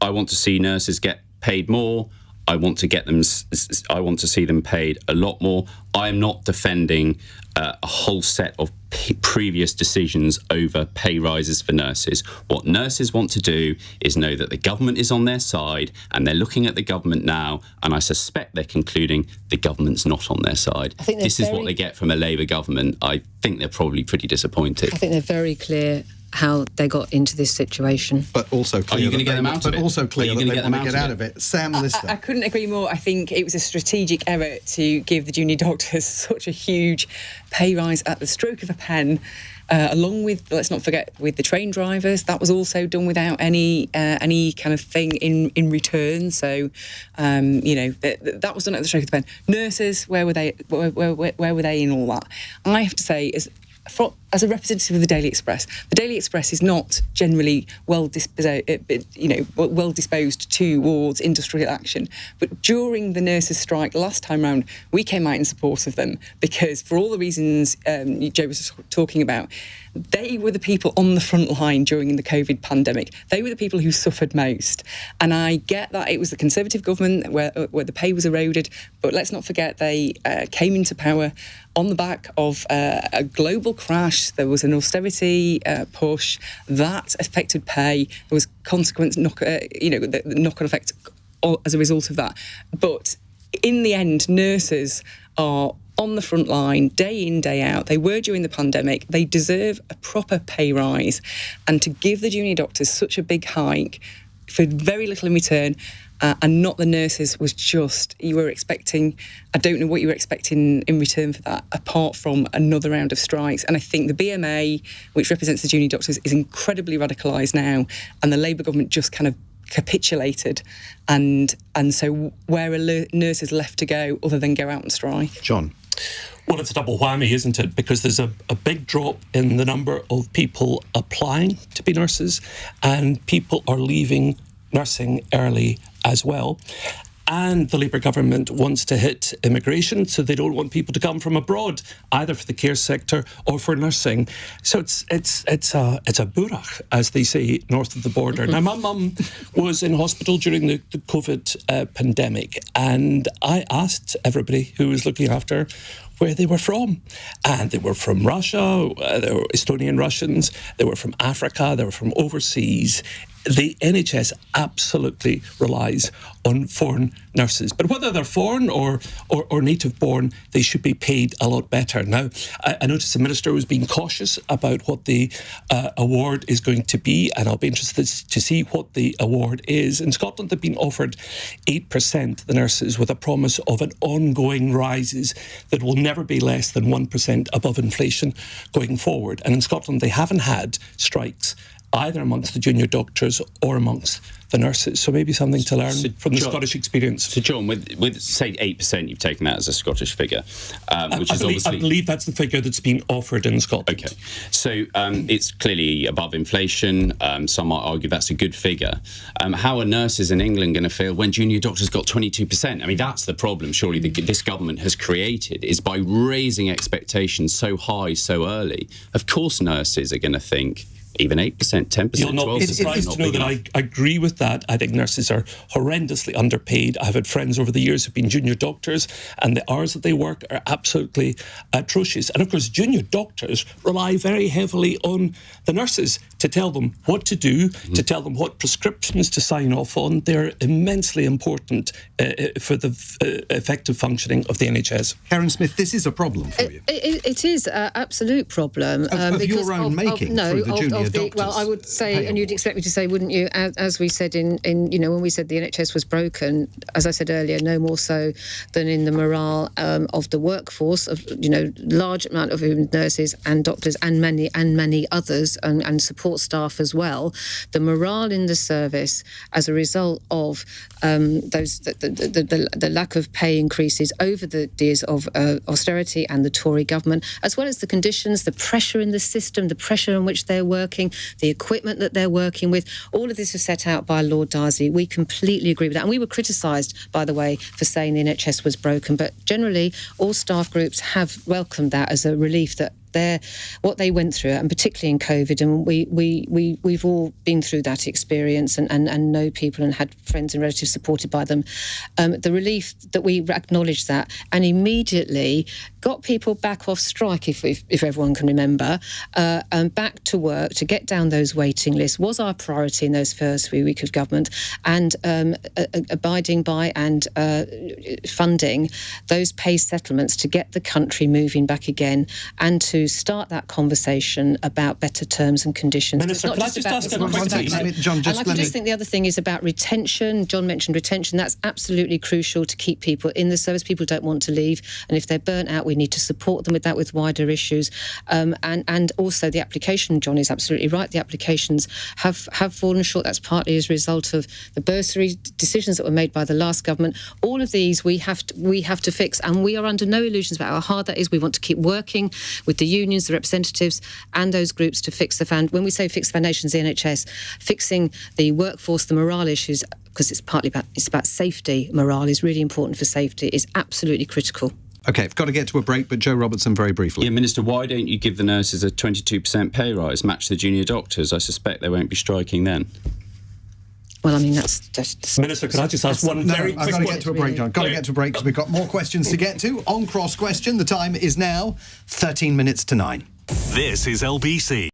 I want to see nurses get paid more. I want to see them paid a lot more. I am not defending a whole set of previous decisions over pay rises for nurses. What nurses want to do is know that the government is on their side, and they're looking at the government now, and I suspect they're concluding the government's not on their side. This is what they get from a Labour government. I think they're probably pretty disappointed. I think they're very clear how they got into this situation. But also clear Are you going to get them out of it? But also clear that they want to get out of it. Sam Lister. I couldn't agree more. I think it was a strategic error to give the junior doctors such a huge pay rise at the stroke of a pen. Along with, let's not forget, with the train drivers, that was also done without any kind of thing in return. So, that was done at the stroke of the pen. Nurses, where were they? Where were they in all that? I have to say, as a representative of the Daily Express is not generally well disposed towards industrial action. But during the nurses' strike last time round, we came out in support of them because, for all the reasons Joe was talking about, they were the people on the front line during the COVID pandemic. They were the people who suffered most. And I get that it was the Conservative government where the pay was eroded, but let's not forget they came into power on the back of a global crash. There was an austerity push that affected pay. There was consequence, the knock-on effect as a result of that. But in the end, nurses are on the front line, day in, day out. They were during the pandemic. They deserve a proper pay rise. And to give the junior doctors such a big hike for very little in return, and not the nurses, was just, you were expecting, I don't know what you were expecting in return for that, apart from another round of strikes. And I think the BMA, which represents the junior doctors, is incredibly radicalised now, and the Labour government just kind of capitulated, and so where are nurses left to go other than go out and strike? John. Well, it's a double whammy, isn't it? Because there's a big drop in the number of people applying to be nurses, and people are leaving nursing early as well. And the Labour government wants to hit immigration, so they don't want people to come from abroad, either for the care sector or for nursing. So it's a burach, as they say, north of the border. Now, my mum was in hospital during the COVID pandemic, and I asked everybody who was looking after her where they were from. And they were from Russia, they were Estonian Russians, they were from Africa, they were from overseas. The NHS absolutely relies on foreign nurses. But whether they're foreign or native born, they should be paid a lot better. Now, I noticed the Minister was being cautious about what the award is going to be, and I'll be interested to see what the award is. In Scotland, they've been offered 8%, the nurses, with a promise of an ongoing rises that will never be less than 1% above inflation going forward. And in Scotland, they haven't had strikes either amongst the junior doctors or amongst the nurses. So maybe something to learn from the Scottish experience. So, John, with say 8%, you've taken that as a Scottish figure, which is obviously... I believe that's the figure that's been offered in Scotland. Okay. So it's clearly above inflation. Some might argue that's a good figure. How are nurses in England going to feel when junior doctors got 22%? I mean, that's the problem, surely, this government has created, is by raising expectations so high so early. Of course nurses are going to think, even 8%, 10%, You'll not 12%. be surprised to know that I agree with that. I think nurses are horrendously underpaid. I've had friends over the years who've been junior doctors, and the hours that they work are absolutely atrocious. And of course, junior doctors rely very heavily on the nurses to tell them what to do, to tell them what prescriptions to sign off on. They're immensely important for the effective functioning of the NHS. Karin Smyth, this is a problem for you. It is an absolute problem. Of your own making through the junior doctors. Well, I would say, and you'd expect me to say, wouldn't you, as we said in when we said the NHS was broken, as I said earlier, no more so than in the morale of the workforce, of large amount of nurses and doctors and many others and support staff as well. The morale in the service as a result of the lack of pay increases over the years of austerity and the Tory government, as well as the conditions, the pressure in the system, the pressure in which they're working, the equipment that they're working with. All of this was set out by Lord Darcy. We completely agree with that. And we were criticised, by the way, for saying the NHS was broken. But generally, all staff groups have welcomed that as a relief that what they went through, and particularly in COVID, and we've all been through that experience and know people and had friends and relatives supported by them. The relief that we acknowledged that and immediately got people back off strike, if everyone can remember, and back to work to get down those waiting lists was our priority in those first few weeks of government, and abiding by and funding those pay settlements to get the country moving back again and to start that conversation about better terms and conditions. Minister, can I just ask a question? John, and I just think the other thing is about retention. John mentioned retention. That's absolutely crucial to keep people in the service. People don't want to leave, and if they're burnt out, we need to support them with that, with wider issues. And also the application, John is absolutely right. The applications have fallen short. That's partly as a result of the bursary decisions that were made by the last government. All of these we have to fix, and we are under no illusions about how hard that is. We want to keep working with the unions, the representatives, and those groups to fix when we say fix the foundations of the NHS, fixing the workforce, the morale issues, because it's about safety. Morale is really important for safety. It's absolutely critical. OK, I've got to get to a break, but Joe Robertson, very briefly. Yeah, Minister, why don't you give the nurses a 22% pay rise, match the junior doctors? I suspect they won't be striking then. Well, I mean, that's just... Minister, can I just ask one very quick one? I've got to get to a break, John. Got to get to a break because we've got more questions to get to. On Cross Question, the time is now 13 minutes to 9. This is LBC.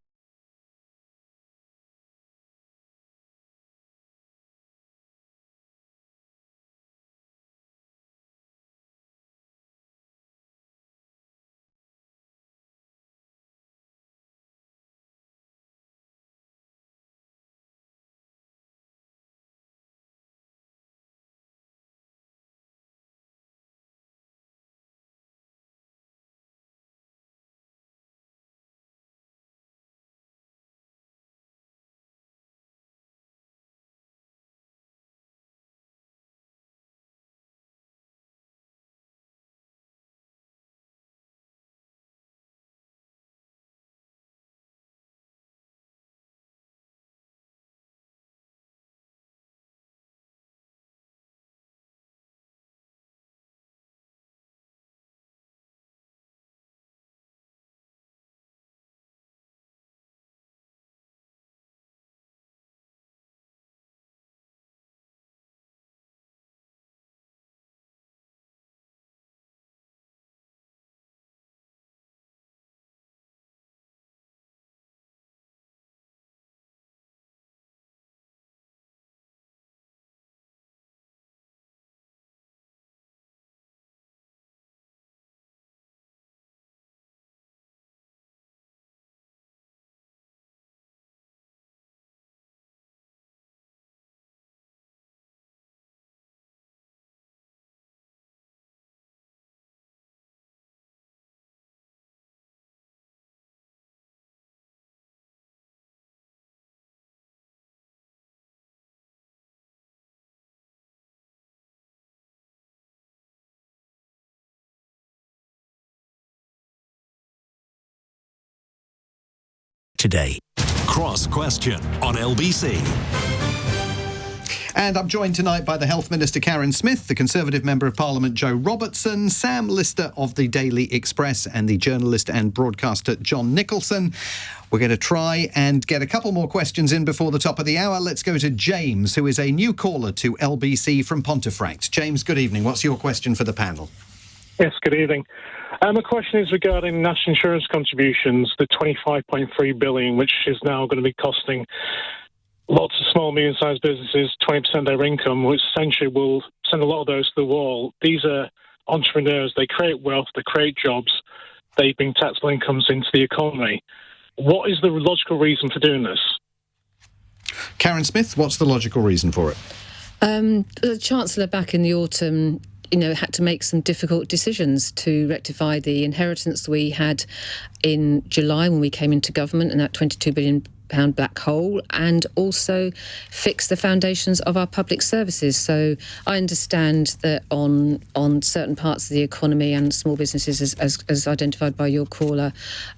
Today, Cross Question on LBC. And I'm joined tonight by the Health Minister Karin Smyth, the Conservative Member of Parliament Joe Robertson, Sam Lister of the Daily Express, and the journalist and broadcaster John Nicholson. We're going to try and get a couple more questions in before the top of the hour. Let's go to James, who is a new caller to LBC from Pontefract. James, good evening. What's your question for the panel? Yes, good evening. My question is regarding national insurance contributions, the 25.3 billion, which is now going to be costing lots of small, medium-sized businesses 20% of their income, which essentially will send a lot of those to the wall. These are entrepreneurs. They create wealth. They create jobs. They bring taxable incomes into the economy. What is the logical reason for doing this? Karin Smyth, what's the logical reason for it? The Chancellor back in the autumn, had to make some difficult decisions to rectify the inheritance we had in July when we came into government, and that £22 billion black hole, and also fix the foundations of our public services. So I understand that on certain parts of the economy and small businesses, as identified by your caller,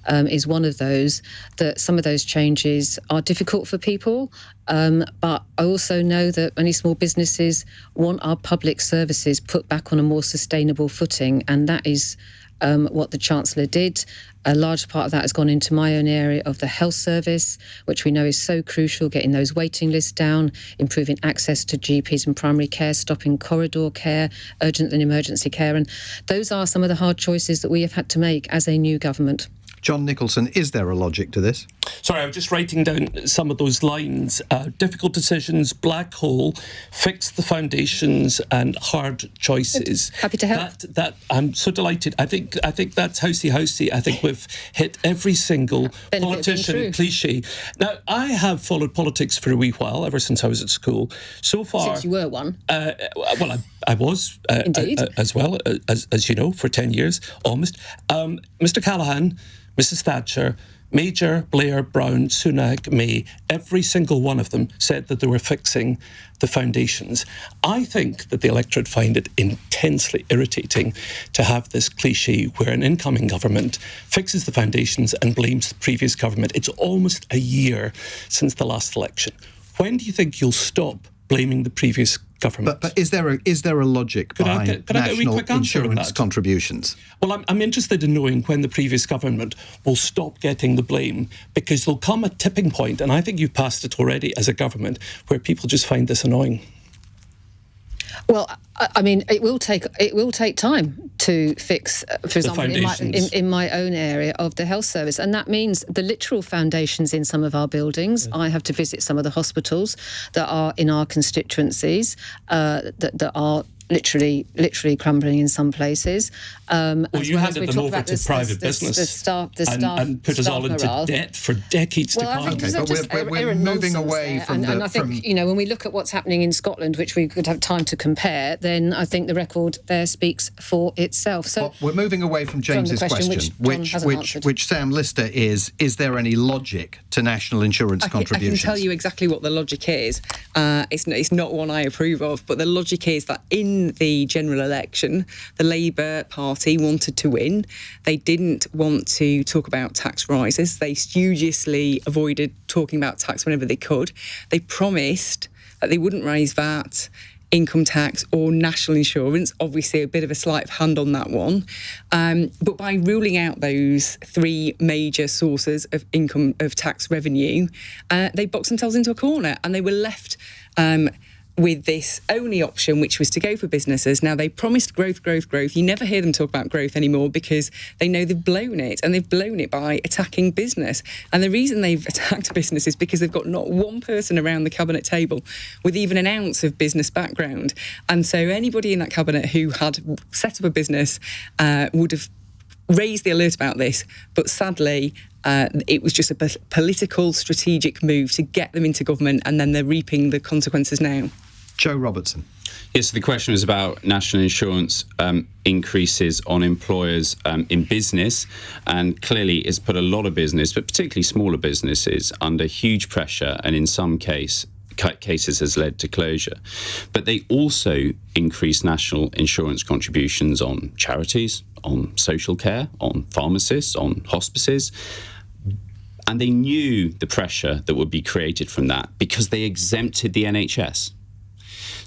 is one of those, that some of those changes are difficult for people. But I also know that many small businesses want our public services put back on a more sustainable footing, and that is what the Chancellor did. A large part of that has gone into my own area of the health service, which we know is so crucial, getting those waiting lists down, improving access to GPs and primary care, stopping corridor care, urgent and emergency care. And those are some of the hard choices that we have had to make as a new government. John Nicholson, is there a logic to this? Sorry, I was just writing down some of those lines. Difficult decisions, black hole, fix the foundations, and hard choices. Happy to help. That I'm so delighted. I think that's housey. I think we've hit every single politician cliche. Now, I have followed politics for a wee while, ever since I was at school. So far, since you were one. Well, I was indeed as well as you know, for 10 years almost. Mr. Callaghan, Mrs. Thatcher, Major, Blair, Brown, Sunak, May, every single one of them said that they were fixing the foundations. I think that the electorate find it intensely irritating to have this cliche where an incoming government fixes the foundations and blames the previous government. It's almost a year since the last election. When do you think you'll stop blaming the previous government? But is there a logic behind national insurance contributions? Well, I'm interested in knowing when the previous government will stop getting the blame, because there'll come a tipping point, and I think you've passed it already as a government, where people just find this annoying. Well, I mean, it will take time to fix, for example, in my own area of the health service, and that means the literal foundations in some of our buildings. I have to visit some of the hospitals that are in our constituencies that are literally crumbling in some places. Well, you handed them over to private business and put us all into debt for decades to come. Okay, but we're moving away from and I think, when we look at what's happening in Scotland, which we could have time to compare, then I think the record there speaks for itself. So we're moving away from James's question, which Sam Lister is there any logic to national insurance contributions? I can tell you exactly what the logic is. It's not one I approve of, but the logic is that in the general election, the Labour Party wanted to win. They didn't want to talk about tax rises. They studiously avoided talking about tax whenever they could. They promised that they wouldn't raise VAT, income tax or national insurance. Obviously a bit of a sleight of hand on that one. But by ruling out those three major sources of income, of tax revenue, they boxed themselves into a corner, and they were left with this only option, which was to go for businesses. Now, they promised growth. You never hear them talk about growth anymore because they know they've blown it, and they've blown it by attacking business. And the reason they've attacked business is because they've got not one person around the cabinet table with even an ounce of business background. And so anybody in that cabinet who had set up a business would have raised the alert about this, but sadly it was just a political strategic move to get them into government, and then they're reaping the consequences now. Joe Robertson. Yes, so the question was about national insurance increases on employers in business, and clearly it's put a lot of business, but particularly smaller businesses, under huge pressure, and in some cases has led to closure. But they also increase national insurance contributions on charities, on social care, on pharmacists, on hospices. And they knew the pressure that would be created from that because they exempted the NHS.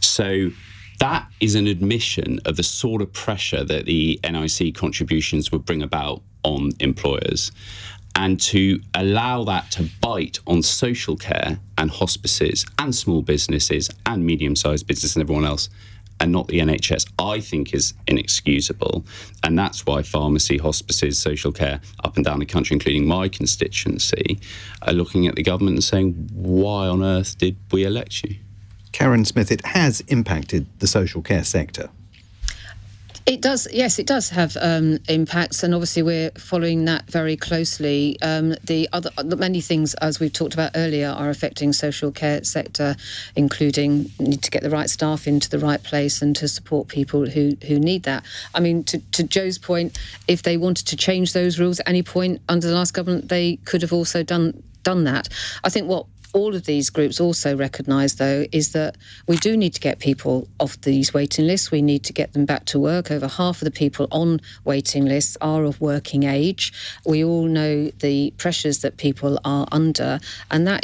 So that is an admission of the sort of pressure that the NIC contributions would bring about on employers. And to allow that to bite on social care and hospices and small businesses and medium-sized business and everyone else, and not the NHS, I think is inexcusable. And that's why pharmacy, hospices, social care up and down the country, including my constituency, are looking at the government and saying, why on earth did we elect you? Karin Smyth, it has impacted the social care sector. It does, yes, it does have impacts, and obviously we're following that very closely. Many things, as we've talked about earlier, are affecting social care sector, including need to get the right staff into the right place and to support people who need that. I mean, to Joe's point, if they wanted to change those rules at any point under the last government, they could have also done that. I think what all of these groups also recognise, though, is that we do need to get people off these waiting lists. We need to get them back to work. Over half of the people on waiting lists are of working age. We all know the pressures that people are under, and that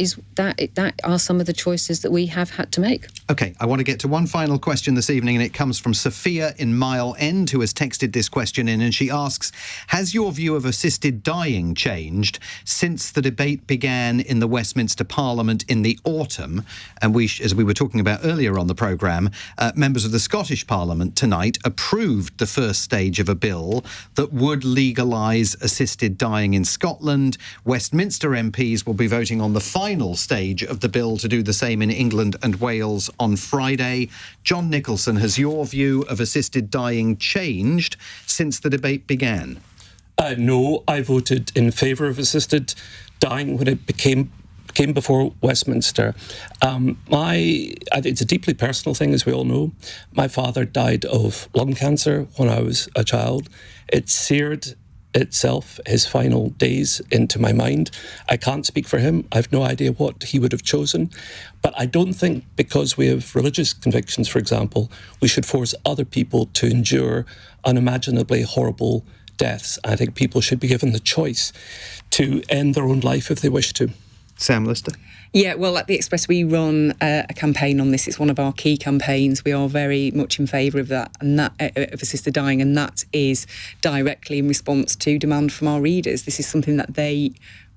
are some of the choices that we have had to make. OK, I want to get to one final question this evening, and it comes from Sophia in Mile End, who has texted this question in, and she asks, has your view of assisted dying changed since the debate began in the Westminster Parliament in the autumn? And as we were talking about earlier on the programme, members of the Scottish Parliament tonight approved the first stage of a bill that would legalise assisted dying in Scotland. Westminster MPs will be voting on the final stage of the bill to do the same in England and Wales on Friday. John Nicolson, has your view of assisted dying changed since the debate began? No, I voted in favour of assisted dying when it came before Westminster. It's a deeply personal thing, as we all know. My father died of lung cancer when I was a child. It seared itself, his final days, into my mind. I can't speak for him. I've no idea what he would have chosen. But I don't think, because we have religious convictions, for example, we should force other people to endure unimaginably horrible deaths. I think people should be given the choice to end their own life if they wish to. Sam Lister? Yeah, well, at the Express, we run a campaign on this. It's one of our key campaigns. We are very much in favour of that, and that of assisted dying, and that is directly in response to demand from our readers. This is something that they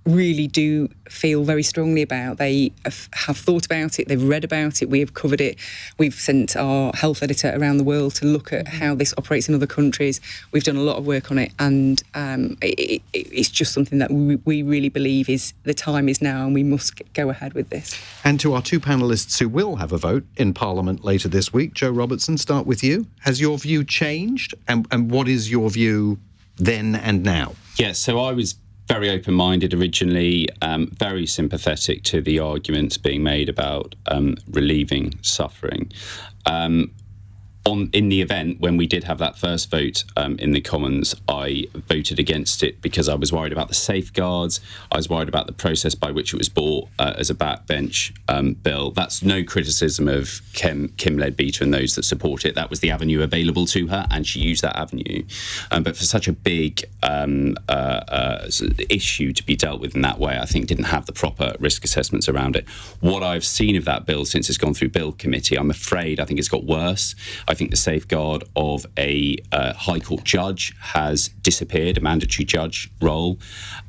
really do feel very strongly about. They have thought about it, they've read about it, we have covered it. We've sent our health editor around the world to look at how this operates in other countries. We've done a lot of work on it, and it's just something that we really believe is the time is now, and we must go ahead with this. And to our two panellists who will have a vote in Parliament later this week, Joe Robertson, start with you. Has your view changed? And what is your view then and now? Yeah, so I was very open-minded originally, very sympathetic to the arguments being made about relieving suffering. In the event, when we did have that first vote in the Commons, I voted against it because I was worried about the safeguards. I was worried about the process by which it was brought as a backbench bill. That's no criticism of Kim Leadbeater and those that support it. That was the avenue available to her, and she used that avenue. But for such a big issue to be dealt with in that way, I think didn't have the proper risk assessments around it. What I've seen of that bill since it's gone through Bill Committee, I'm afraid I think it's got worse. I think the safeguard of a High Court judge has disappeared, a mandatory judge role,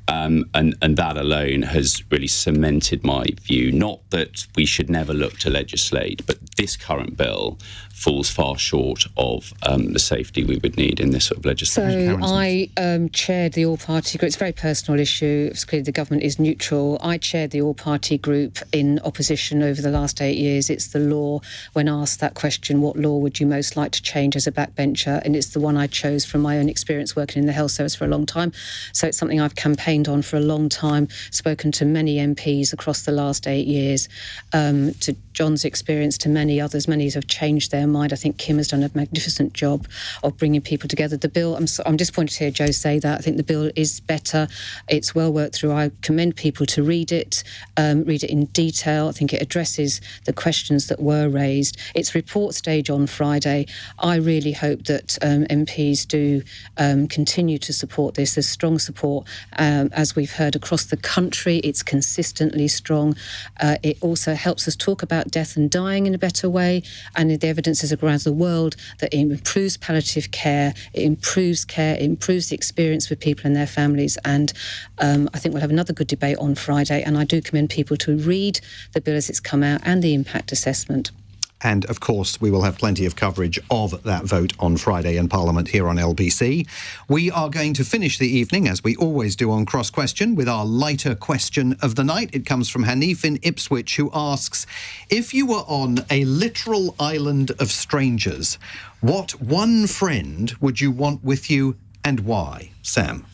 and that alone has really cemented my view. Not that we should never look to legislate, but this current bill falls far short of the safety we would need in this sort of legislation. So I chaired the all-party group. It's a very personal issue. It's clear the government is neutral. I chaired the all-party group in opposition over the last 8 years. It's the law. When asked that question, what law would you most like to change as a backbencher? And it's the one I chose from my own experience working in the health service for a long time. So it's something I've campaigned on for a long time, spoken to many MPs across the last 8 years, to John's experience, to many others. Many have changed their mind. I think Kim has done a magnificent job of bringing people together. The bill, I'm disappointed to hear Joe say say that. I think the bill is better. It's well worked through. I commend people to read it in detail. I think it addresses the questions that were raised. It's report stage on Friday. I really hope that MPs do continue to support this. There's strong support, as we've heard, across the country. It's consistently strong. It also helps us talk about death and dying in a better way, and the evidence is around the world that it improves palliative care, it improves the experience for people and their families, and I think we'll have another good debate on Friday, and I do commend people to read the bill as it's come out and the impact assessment. And, of course, we will have plenty of coverage of that vote on Friday in Parliament here on LBC. We are going to finish the evening, as we always do on Cross Question, with our lighter question of the night. It comes from Hanif in Ipswich, who asks, if you were on a literal island of strangers, what one friend would you want with you and why? Sam?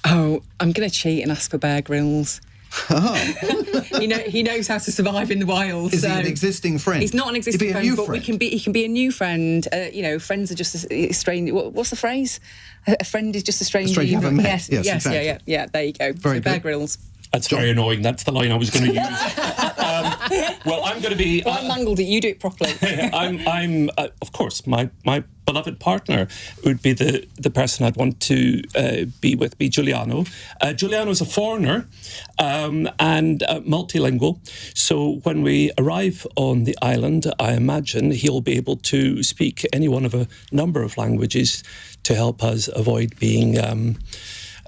Oh, I'm going to cheat and ask for Bear Grylls. Oh. He knows how to survive in the wild. Is he an existing friend? He's not an existing friend, but he can be a new friend. Friends are just a strange. What's the phrase? A friend is just a stranger you haven't met. Yes, exactly. yeah. There you go. Very Bear good. Grylls. That's very annoying. That's the line I was going to use. Well, I'm going to be... I mangled it. You do it properly. I'm of course, my beloved partner would be the person I'd want to be with, be Giuliano. Giuliano's a foreigner and multilingual. So when we arrive on the island, I imagine he'll be able to speak any one of a number of languages to help us avoid being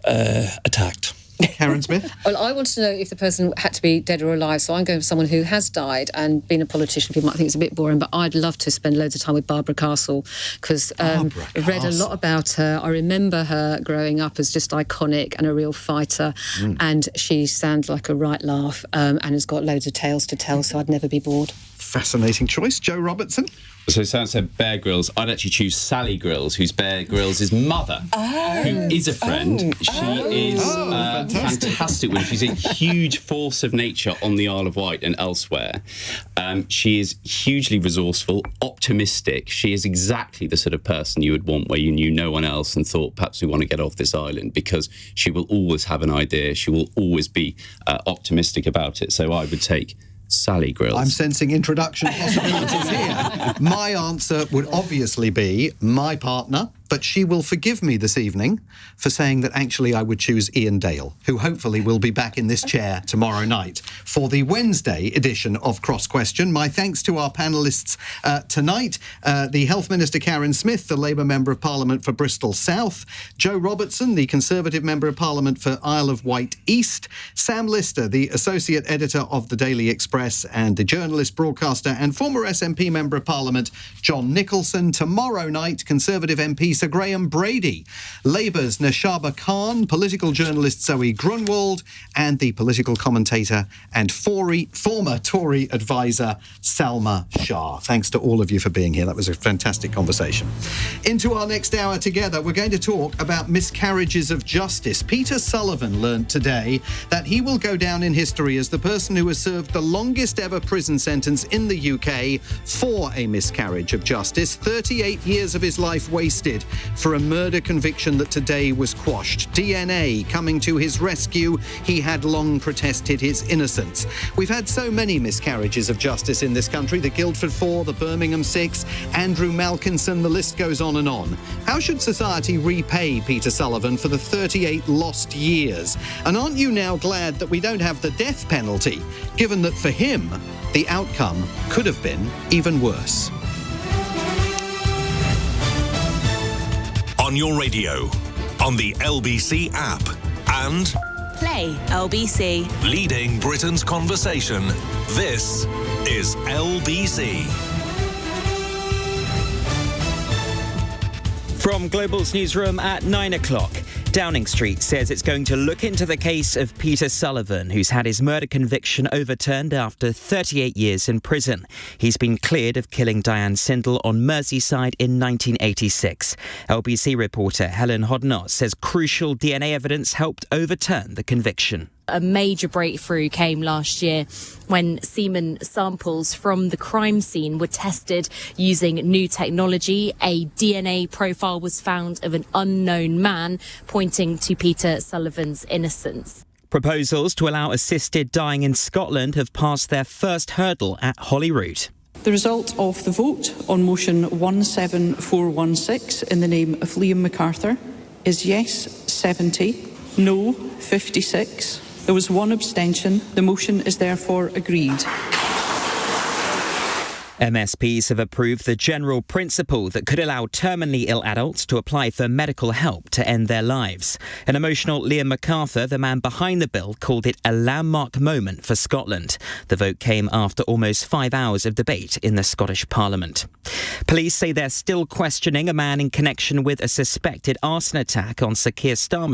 attacked. Karin Smyth? Well, I want to know if the person had to be dead or alive, so I'm going for someone who has died and been a politician. People might think it's a bit boring, but I'd love to spend loads of time with Barbara Castle, because I've read a lot about her. I remember her growing up as just iconic and a real fighter, and she sounds like a right laugh and has got loads of tales to tell, so I'd never be bored. Fascinating choice. Joe Robertson? So Sam said Bear Grylls. I'd actually choose Sally Grylls, who's Bear Grylls' mother, who is a friend. She is fantastic when she's a huge force of nature on the Isle of Wight and elsewhere. She is hugely resourceful, optimistic. She is exactly the sort of person you would want where you knew no one else and thought, perhaps we want to get off this island, because she will always have an idea. She will always be optimistic about it. So I would take Sally Grylls. I'm sensing introduction possibilities here. My answer would obviously be my partner, but she will forgive me this evening for saying that actually I would choose Iain Dale, who hopefully will be back in this chair tomorrow night for the Wednesday edition of Cross Question. My thanks to our panellists tonight, the Health Minister Karin Smyth, the Labour Member of Parliament for Bristol South, Joe Robertson, the Conservative Member of Parliament for Isle of Wight East, Sam Lister, the Associate Editor of the Daily Express, and the journalist, broadcaster and former SNP Member of Parliament, John Nicholson. Tomorrow night, Conservative MP Sir Graham Brady, Labour's Nashaba Khan, political journalist Zoe Grunwald, and the political commentator and former Tory advisor Salma Shah. Thanks to all of you for being here. That was a fantastic conversation. Into our next hour together, we're going to talk about miscarriages of justice. Peter Sullivan learnt today that he will go down in history as the person who has served the longest ever prison sentence in the UK for a miscarriage of justice. 38 years of his life wasted for a murder conviction that today was quashed. DNA coming to his rescue. He had long protested his innocence. We've had so many miscarriages of justice in this country. The Guildford 4, the Birmingham 6, Andrew Malkinson, the list goes on and on. How should society repay Peter Sullivan for the 38 lost years? And aren't you now glad that we don't have the death penalty, given that for him, the outcome could have been even worse? On your radio, on the LBC app, and Play LBC. leading Britain's conversation. This is LBC. From Global's newsroom at 9 o'clock. Downing Street says it's going to look into the case of Peter Sullivan, who's had his murder conviction overturned after 38 years in prison. He's been cleared of killing Diane Sindel on Merseyside in 1986. LBC reporter Helen Hodnott says crucial DNA evidence helped overturn the conviction. A major breakthrough came last year when semen samples from the crime scene were tested using new technology. A DNA profile was found of an unknown man, pointing pointing to Peter Sullivan's innocence. Proposals to allow assisted dying in Scotland have passed their first hurdle at Holyrood. The result of the vote on motion 17416 in the name of Liam MacArthur is yes 70, no 56. There was one abstention. The motion is therefore agreed. MSPs have approved the general principle that could allow terminally ill adults to apply for medical help to end their lives. An emotional Liam MacArthur, the man behind the bill, called it a landmark moment for Scotland. The vote came after almost 5 hours of debate in the Scottish Parliament. Police say they're still questioning a man in connection with a suspected arson attack on Sir Keir Starmer.